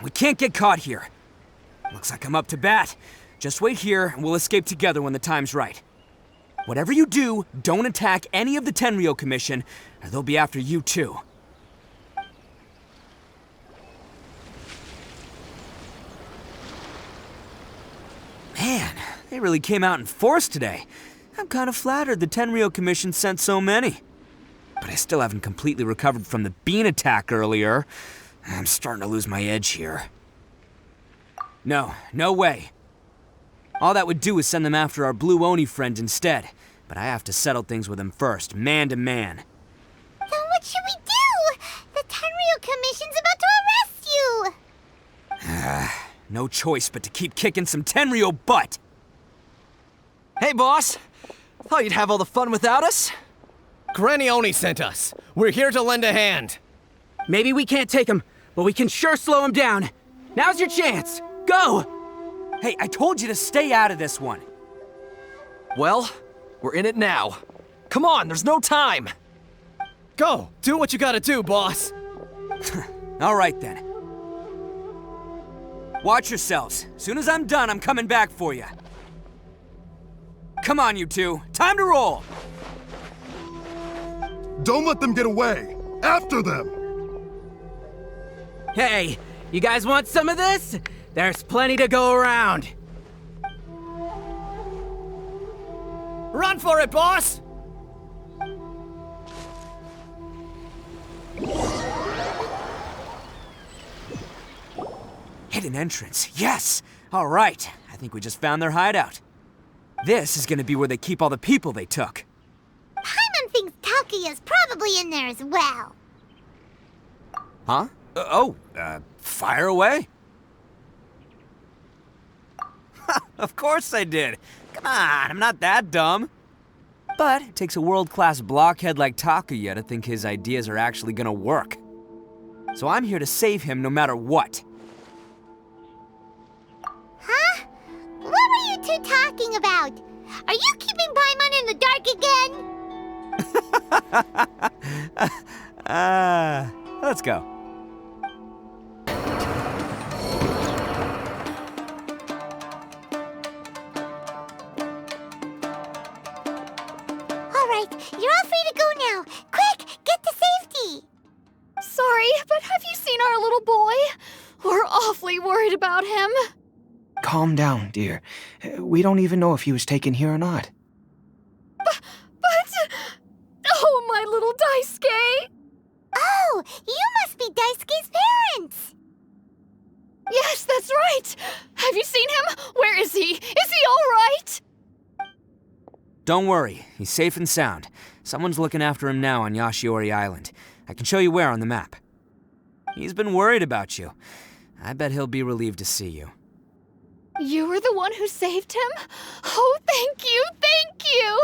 We can't get caught here. Looks like I'm up to bat. Just wait here, and we'll escape together when the time's right. Whatever you do, don't attack any of the Tenryo Commission, or they'll be after you too. Man, they really came out in force today. I'm kind of flattered the Tenryo Commission sent so many. But I still haven't completely recovered from the bean attack earlier. I'm starting to lose my edge here. No way. All that would do is send them after our Blue Oni friend instead. But I have to settle things with him first, man to man. Then what should we do? The Tenryo Commission's about to arrest you! No choice but to keep kicking some Tenryo butt! Hey, boss! Thought you'd have all the fun without us? Granny Oni sent us. We're here to lend a hand. Maybe we can't take him, but we can sure slow him down. Now's your chance! Go! Hey, I told you to stay out of this one. Well, we're in it now. Come on, there's no time! Go! Do what you gotta do, boss! All right, then. Watch yourselves. As soon as I'm done, I'm coming back for you. Come on, you two. Time to roll! Don't let them get away! After them! Hey, you guys want some of this? There's plenty to go around. Run for it, boss! Hidden entrance. Yes! All right. I think we just found their hideout. This is gonna be where they keep all the people they took. Paimon thinks Takuya's probably in there as well. Huh? Fire away. Of course I did. Come on, I'm not that dumb. But it takes a world-class blockhead like Takuya to think his ideas are actually gonna work. So I'm here to save him no matter what. Huh? What were you two talking about? Are you keeping Paimon in the dark again? Let's go. You're all free to go now. Quick, get to safety. Sorry, but have you seen our little boy? We're awfully worried about him. Calm down, dear. We don't even know if he was taken here or not. But... Oh, my little Daisuke! Oh, you must be Daisuke's parents! Yes, that's right! Have you seen him? Where is he? Is he all right? Don't worry, he's safe and sound. Someone's looking after him now on Yashiori Island. I can show you where on the map. He's been worried about you. I bet he'll be relieved to see you. You were the one who saved him? Oh, thank you, thank you!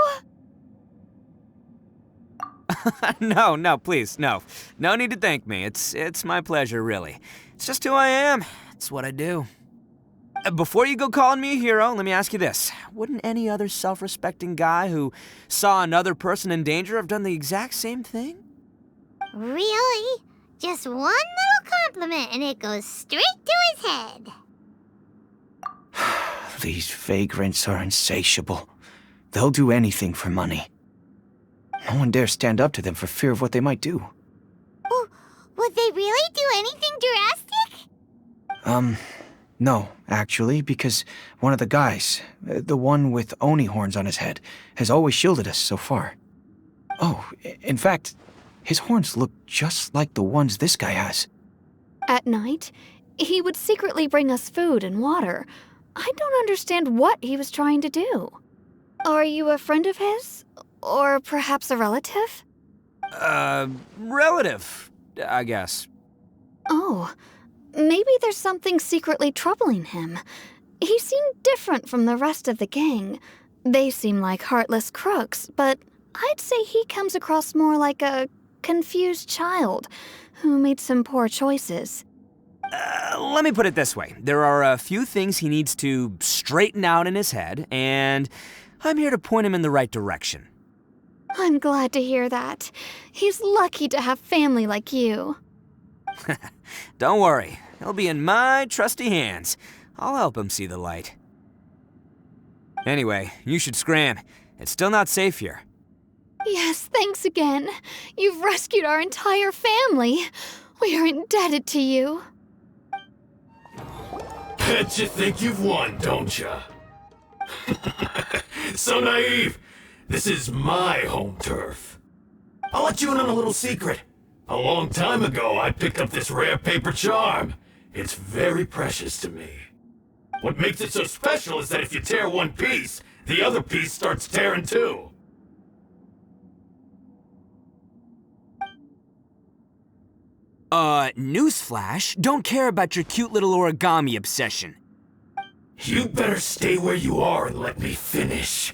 No, please, no. No need to thank me. It's my pleasure, really. It's just who I am. It's what I do. Before you go calling me a hero, let me ask you this. Wouldn't any other self-respecting guy who saw another person in danger have done the exact same thing? Really? Just one little compliment and it goes straight to his head. These vagrants are insatiable. They'll do anything for money. No one dares stand up to them for fear of what they might do. Would they really do anything drastic? No, actually, because one of the guys, the one with Oni horns on his head, has always shielded us so far. Oh, in fact, his horns look just like the ones this guy has. At night, he would secretly bring us food and water, I don't understand what he was trying to do. Are you a friend of his? Or perhaps a relative? Relative, I guess. Oh, maybe there's something secretly troubling him. He seemed different from the rest of the gang. They seem like heartless crooks, but I'd say he comes across more like a confused child who made some poor choices. Let me put it this way. There are a few things he needs to straighten out in his head, and I'm here to point him in the right direction. I'm glad to hear that. He's lucky to have family like you. Don't worry. He'll be in my trusty hands. I'll help him see the light. Anyway, you should scram. It's still not safe here. Yes, thanks again. You've rescued our entire family. We are indebted to you. Bet you think you've won, don't ya? So naive. This is my home turf. I'll let you in on a little secret. A long time ago, I picked up this rare paper charm. It's very precious to me. What makes it so special is that if you tear one piece, the other piece starts tearing too. Newsflash, don't care about your cute little origami obsession. You better stay where you are and let me finish.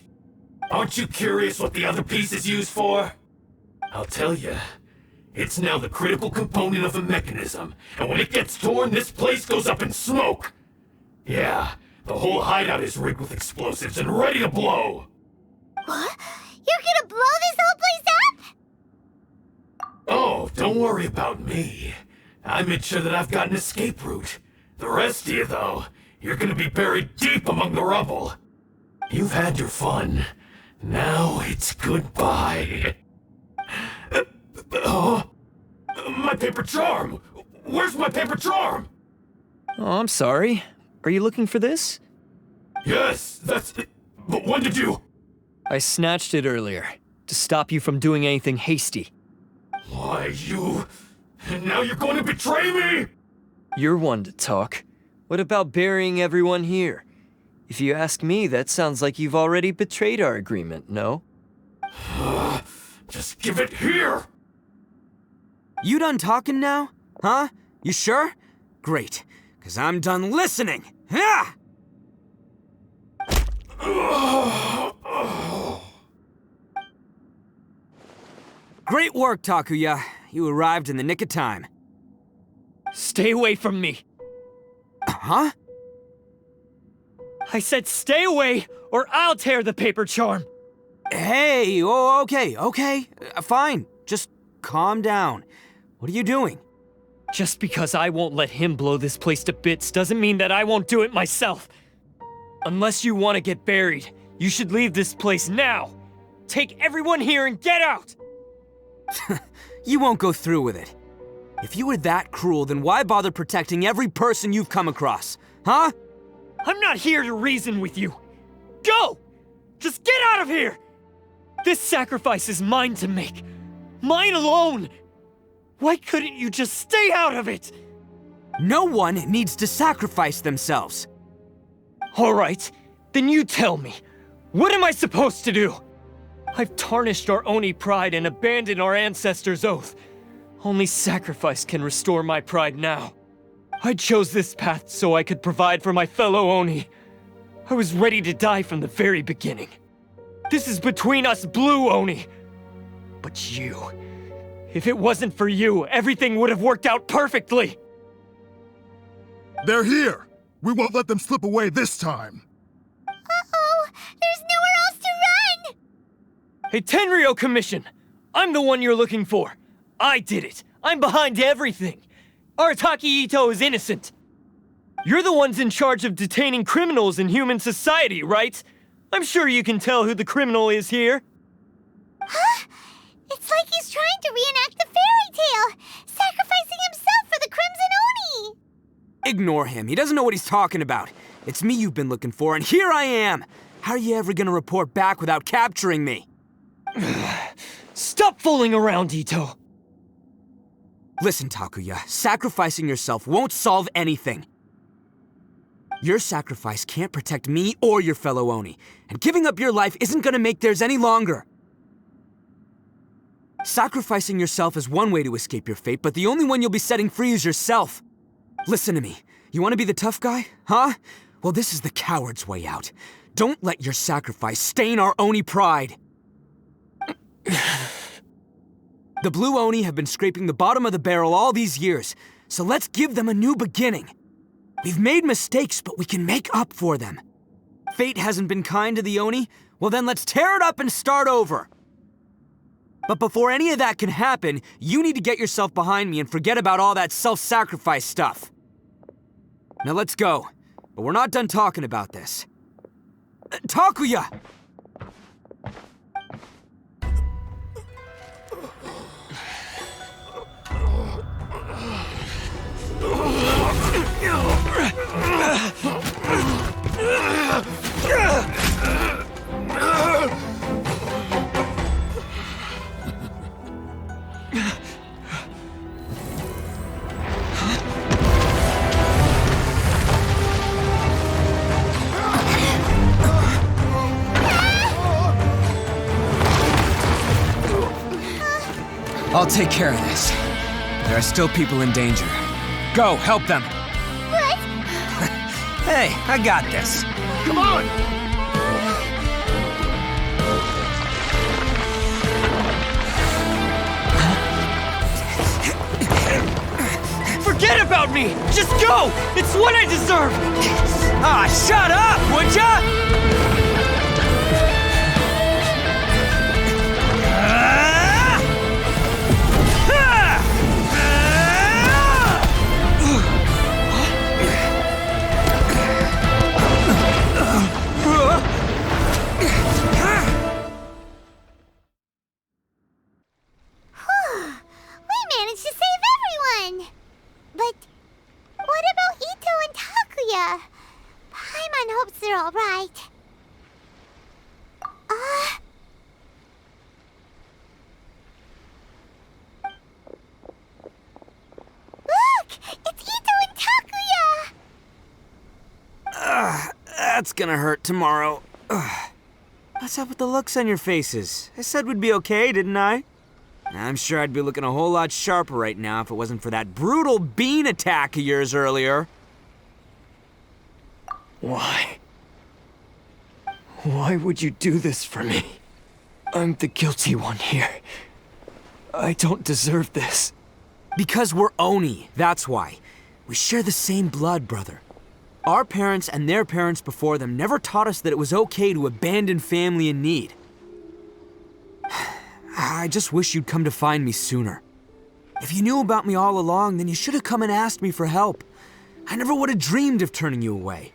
Aren't you curious what the other piece is used for? I'll tell you. It's now the critical component of the mechanism, and when it gets torn, this place goes up in smoke. Yeah, the whole hideout is rigged with explosives and ready to blow. What? You're gonna blow this whole place up? Oh, don't worry about me. I made sure that I've got an escape route. The rest of you, though, you're gonna be buried deep among the rubble. You've had your fun. Now it's goodbye. My paper charm! Where's my paper charm? Oh, I'm sorry. Are you looking for this? Yes, that's it. But when did you? I snatched it earlier, to stop you from doing anything hasty. Why, you... And now you're going to betray me? You're one to talk. What about burying everyone here? If you ask me, that sounds like you've already betrayed our agreement, no? Just give it here! You done talking now? Huh? You sure? Great, 'cause I'm done listening. Ah! Great work, Takuya. You arrived in the nick of time. Stay away from me. Huh? I said stay away, or I'll tear the paper charm. Hey, oh, okay. Fine. Just calm down. What are you doing? Just because I won't let him blow this place to bits doesn't mean that I won't do it myself. Unless you want to get buried, you should leave this place now. Take everyone here and get out! You won't go through with it. If you were that cruel, then why bother protecting every person you've come across? Huh? I'm not here to reason with you. Go! Just get out of here! This sacrifice is mine to make. Mine alone! Why couldn't you just stay out of it? No one needs to sacrifice themselves. All right, then you tell me. What am I supposed to do? I've tarnished our Oni pride and abandoned our ancestors' oath. Only sacrifice can restore my pride now. I chose this path so I could provide for my fellow Oni. I was ready to die from the very beginning. This is between us Blue Oni. But you... If it wasn't for you, everything would have worked out perfectly! They're here! We won't let them slip away this time! Uh-oh! There's nowhere else to run! Hey, Tenryo Commission! I'm the one you're looking for. I did it. I'm behind everything. Arataki Itto is innocent. You're the ones in charge of detaining criminals in human society, right? I'm sure you can tell who the criminal is here. Huh? It's like he's trying to reenact the fairy tale, sacrificing himself for the Crimson Oni! Ignore him. He doesn't know what he's talking about. It's me you've been looking for, and here I am! How are you ever gonna report back without capturing me? Stop fooling around, Itto! Listen, Takuya, sacrificing yourself won't solve anything. Your sacrifice can't protect me or your fellow Oni, and giving up your life isn't gonna make theirs any longer. Sacrificing yourself is one way to escape your fate, but the only one you'll be setting free is yourself. Listen to me. You want to be the tough guy, huh? Well, this is the coward's way out. Don't let your sacrifice stain our Oni pride. The Blue Oni have been scraping the bottom of the barrel all these years, so let's give them a new beginning. We've made mistakes, but we can make up for them. Fate hasn't been kind to the Oni? Well then let's tear it up and start over. But before any of that can happen, you need to get yourself behind me and forget about all that self-sacrifice stuff. Now let's go, but we're not done talking about this. Takuya! I'll take care of this. There are still people in danger. Go, help them. What? Hey, I got this. Come on! Forget about me! Just go! It's what I deserve! Ah, shut up, would ya? We managed to save everyone! But what about Itto and Takuya? Paimon hopes they're alright. Look! It's Itto and Takuya! That's gonna hurt tomorrow. What's up with the looks on your faces? I said we'd be okay, didn't I? I'm sure I'd be looking a whole lot sharper right now if it wasn't for that brutal bean attack of yours earlier. Why? Why would you do this for me? I'm the guilty one here. I don't deserve this. Because we're Oni, that's why. We share the same blood, brother. Our parents and their parents before them never taught us that it was okay to abandon family in need. I just wish you'd come to find me sooner. If you knew about me all along, then you should have come and asked me for help. I never would have dreamed of turning you away.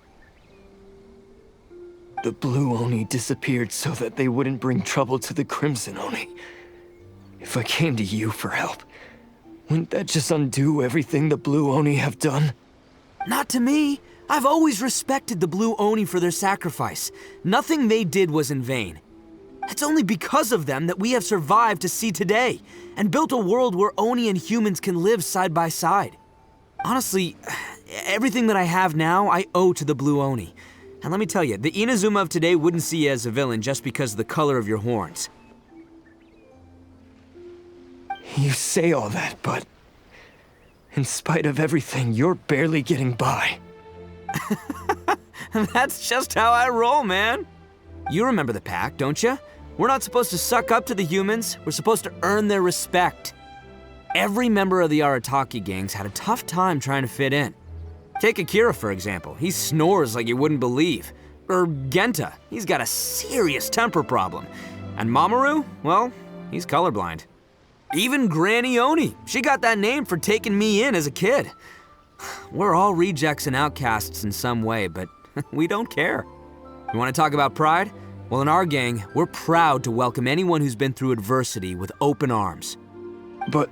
The Blue Oni disappeared so that they wouldn't bring trouble to the Crimson Oni. If I came to you for help, wouldn't that just undo everything the Blue Oni have done? Not to me. I've always respected the Blue Oni for their sacrifice. Nothing they did was in vain. It's only because of them that we have survived to see today, and built a world where Oni and humans can live side by side. Honestly, everything that I have now, I owe to the Blue Oni. And let me tell you, the Inazuma of today wouldn't see you as a villain just because of the color of your horns. You say all that, but in spite of everything, you're barely getting by. That's just how I roll, man. You remember the pact, don't you? We're not supposed to suck up to the humans. We're supposed to earn their respect. Every member of the Arataki gangs had a tough time trying to fit in. Take Akira, for example. He snores like you wouldn't believe. Or Genta. He's got a serious temper problem. And Mamoru, well, he's colorblind. Even Granny Oni. She got that name for taking me in as a kid. We're all rejects and outcasts in some way, but we don't care. You want to talk about pride? Well, in our gang, we're proud to welcome anyone who's been through adversity with open arms. But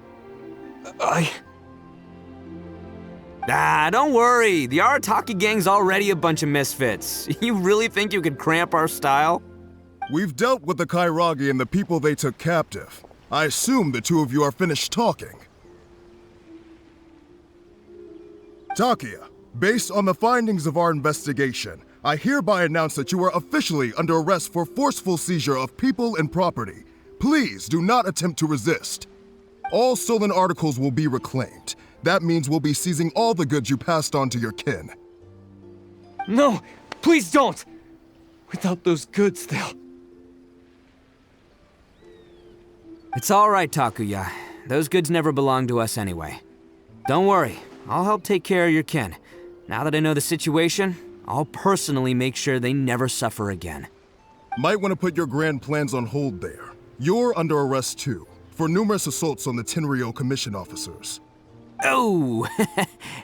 don't worry. The Arataki gang's already a bunch of misfits. You really think you could cramp our style? We've dealt with the Kairagi and the people they took captive. I assume the two of you are finished talking. Takuya, Based on the findings of our investigation, I hereby announce that you are officially under arrest for forceful seizure of people and property. Please do not attempt to resist. All stolen articles will be reclaimed. That means we'll be seizing all the goods you passed on to your kin. No, please don't! Without those goods, they'll... It's all right, Takuya. Those goods never belonged to us anyway. Don't worry, I'll help take care of your kin. Now that I know the situation, I'll personally make sure they never suffer again. Might want to put your grand plans on hold there. You're under arrest too, for numerous assaults on the Tenryou Commission officers. Oh,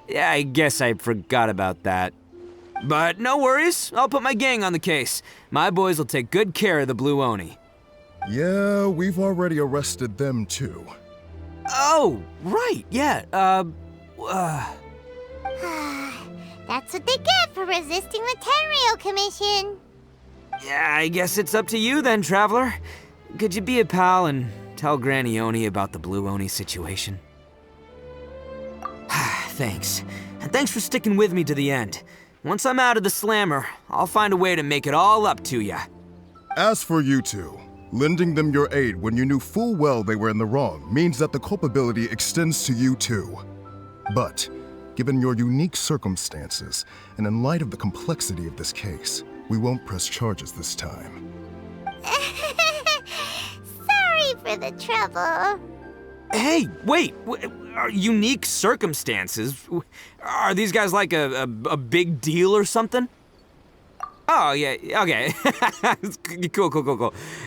yeah, I guess I forgot about that. But no worries, I'll put my gang on the case. My boys will take good care of the Blue Oni. Yeah, we've already arrested them too. Oh, right, yeah, That's what they get for resisting the Tenryou Commission. Yeah, I guess it's up to you then, Traveler. Could you be a pal and tell Granny Oni about the Blue Oni situation? Thanks. And thanks for sticking with me to the end. Once I'm out of the slammer, I'll find a way to make it all up to ya. As for you two, lending them your aid when you knew full well they were in the wrong means that the culpability extends to you too. But, given your unique circumstances, and in light of the complexity of this case, we won't press charges this time. Sorry for the trouble. Hey, wait! Are unique circumstances? Are these guys like a big deal or something? Oh, yeah, okay. Cool.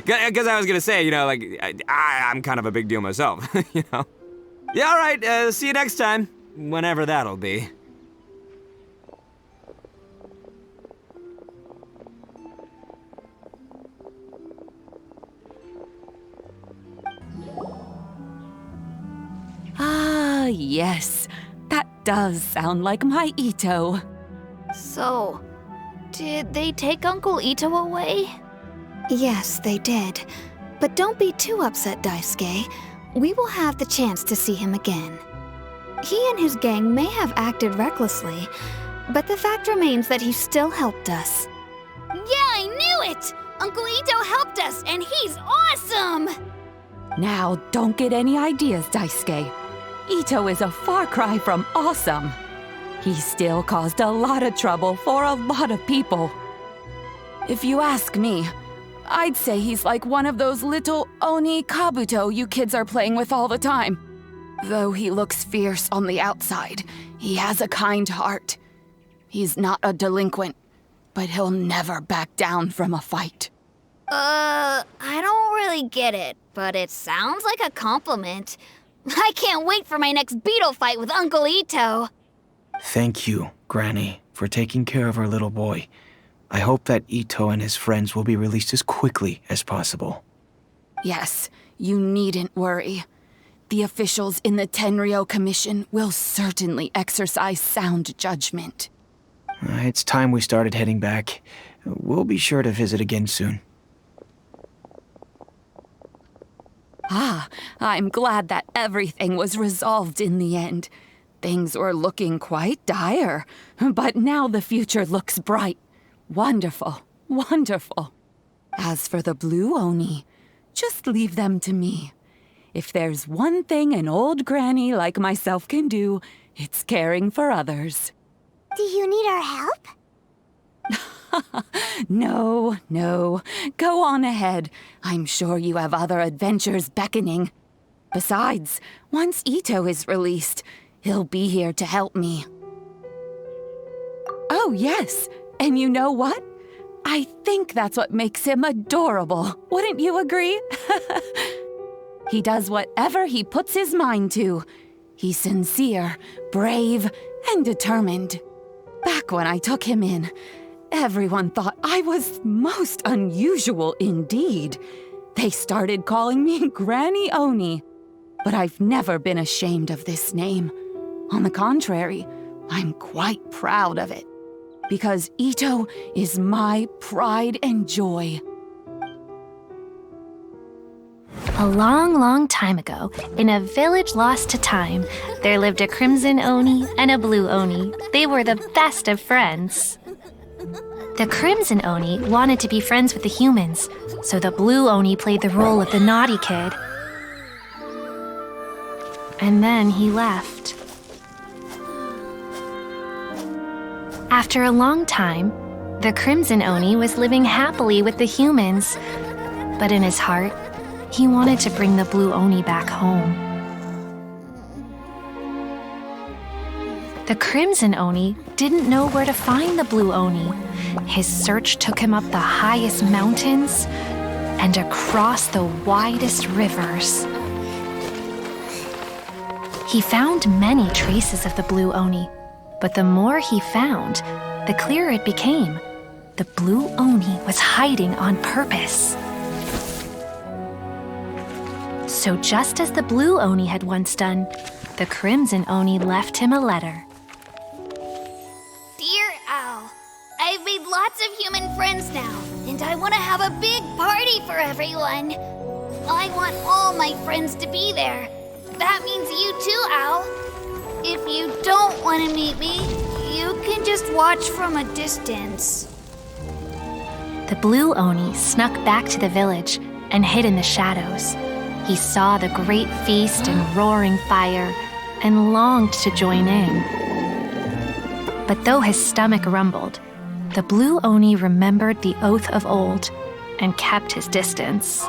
Because I was gonna say, you know, like, I'm kind of a big deal myself, you know? Yeah, all right, see you next time. Whenever that'll be. Ah, yes. That does sound like my Itto. So, did they take Uncle Itto away? Yes, they did. But don't be too upset, Daisuke. We will have the chance to see him again. He and his gang may have acted recklessly, but the fact remains that he still helped us. Yeah, I knew it! Uncle Itto helped us, and he's awesome! Now, don't get any ideas, Daisuke. Itto is a far cry from awesome. He still caused a lot of trouble for a lot of people. If you ask me, I'd say he's like one of those little Oni Kabuto you kids are playing with all the time. Though he looks fierce on the outside, he has a kind heart. He's not a delinquent, but he'll never back down from a fight. I don't really get it, but it sounds like a compliment. I can't wait for my next beetle fight with Uncle Itto. Thank you, Granny, for taking care of our little boy. I hope that Itto and his friends will be released as quickly as possible. Yes, you needn't worry. The officials in the Tenryou Commission will certainly exercise sound judgment. It's time we started heading back. We'll be sure to visit again soon. Ah, I'm glad that everything was resolved in the end. Things were looking quite dire, but now the future looks bright. Wonderful, wonderful. As for the Blue Oni, just leave them to me. If there's one thing an old granny like myself can do, it's caring for others. Do you need our help? No. Go on ahead. I'm sure you have other adventures beckoning. Besides, once Itto is released, he'll be here to help me. Oh, yes. And you know what? I think that's what makes him adorable. Wouldn't you agree? He does whatever he puts his mind to. He's sincere, brave, and determined. Back when I took him in, everyone thought I was most unusual indeed. They started calling me Granny Oni. But I've never been ashamed of this name. On the contrary, I'm quite proud of it. Because Itto is my pride and joy. A long, long time ago, in a village lost to time, there lived a crimson Oni and a blue Oni. They were the best of friends. The crimson Oni wanted to be friends with the humans, so the blue Oni played the role of the naughty kid. And then he left. After a long time, the crimson Oni was living happily with the humans, but in his heart, he wanted to bring the blue Oni back home. The crimson Oni didn't know where to find the blue Oni. His search took him up the highest mountains and across the widest rivers. He found many traces of the blue Oni, but the more he found, the clearer it became. The blue Oni was hiding on purpose. So just as the blue Oni had once done, the crimson Oni left him a letter. Dear Owl, I've made lots of human friends now, and I want to have a big party for everyone. I want all my friends to be there. That means you too, Owl. If you don't want to meet me, you can just watch from a distance. The blue Oni snuck back to the village and hid in the shadows. He saw the great feast and roaring fire and longed to join in. But though his stomach rumbled, the blue Oni remembered the oath of old and kept his distance.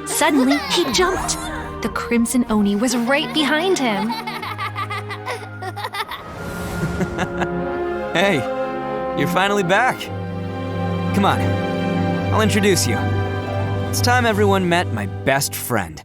Suddenly, he jumped. The crimson Oni was right behind him. Hey, you're finally back. Come on, I'll introduce you. It's time everyone met my best friend.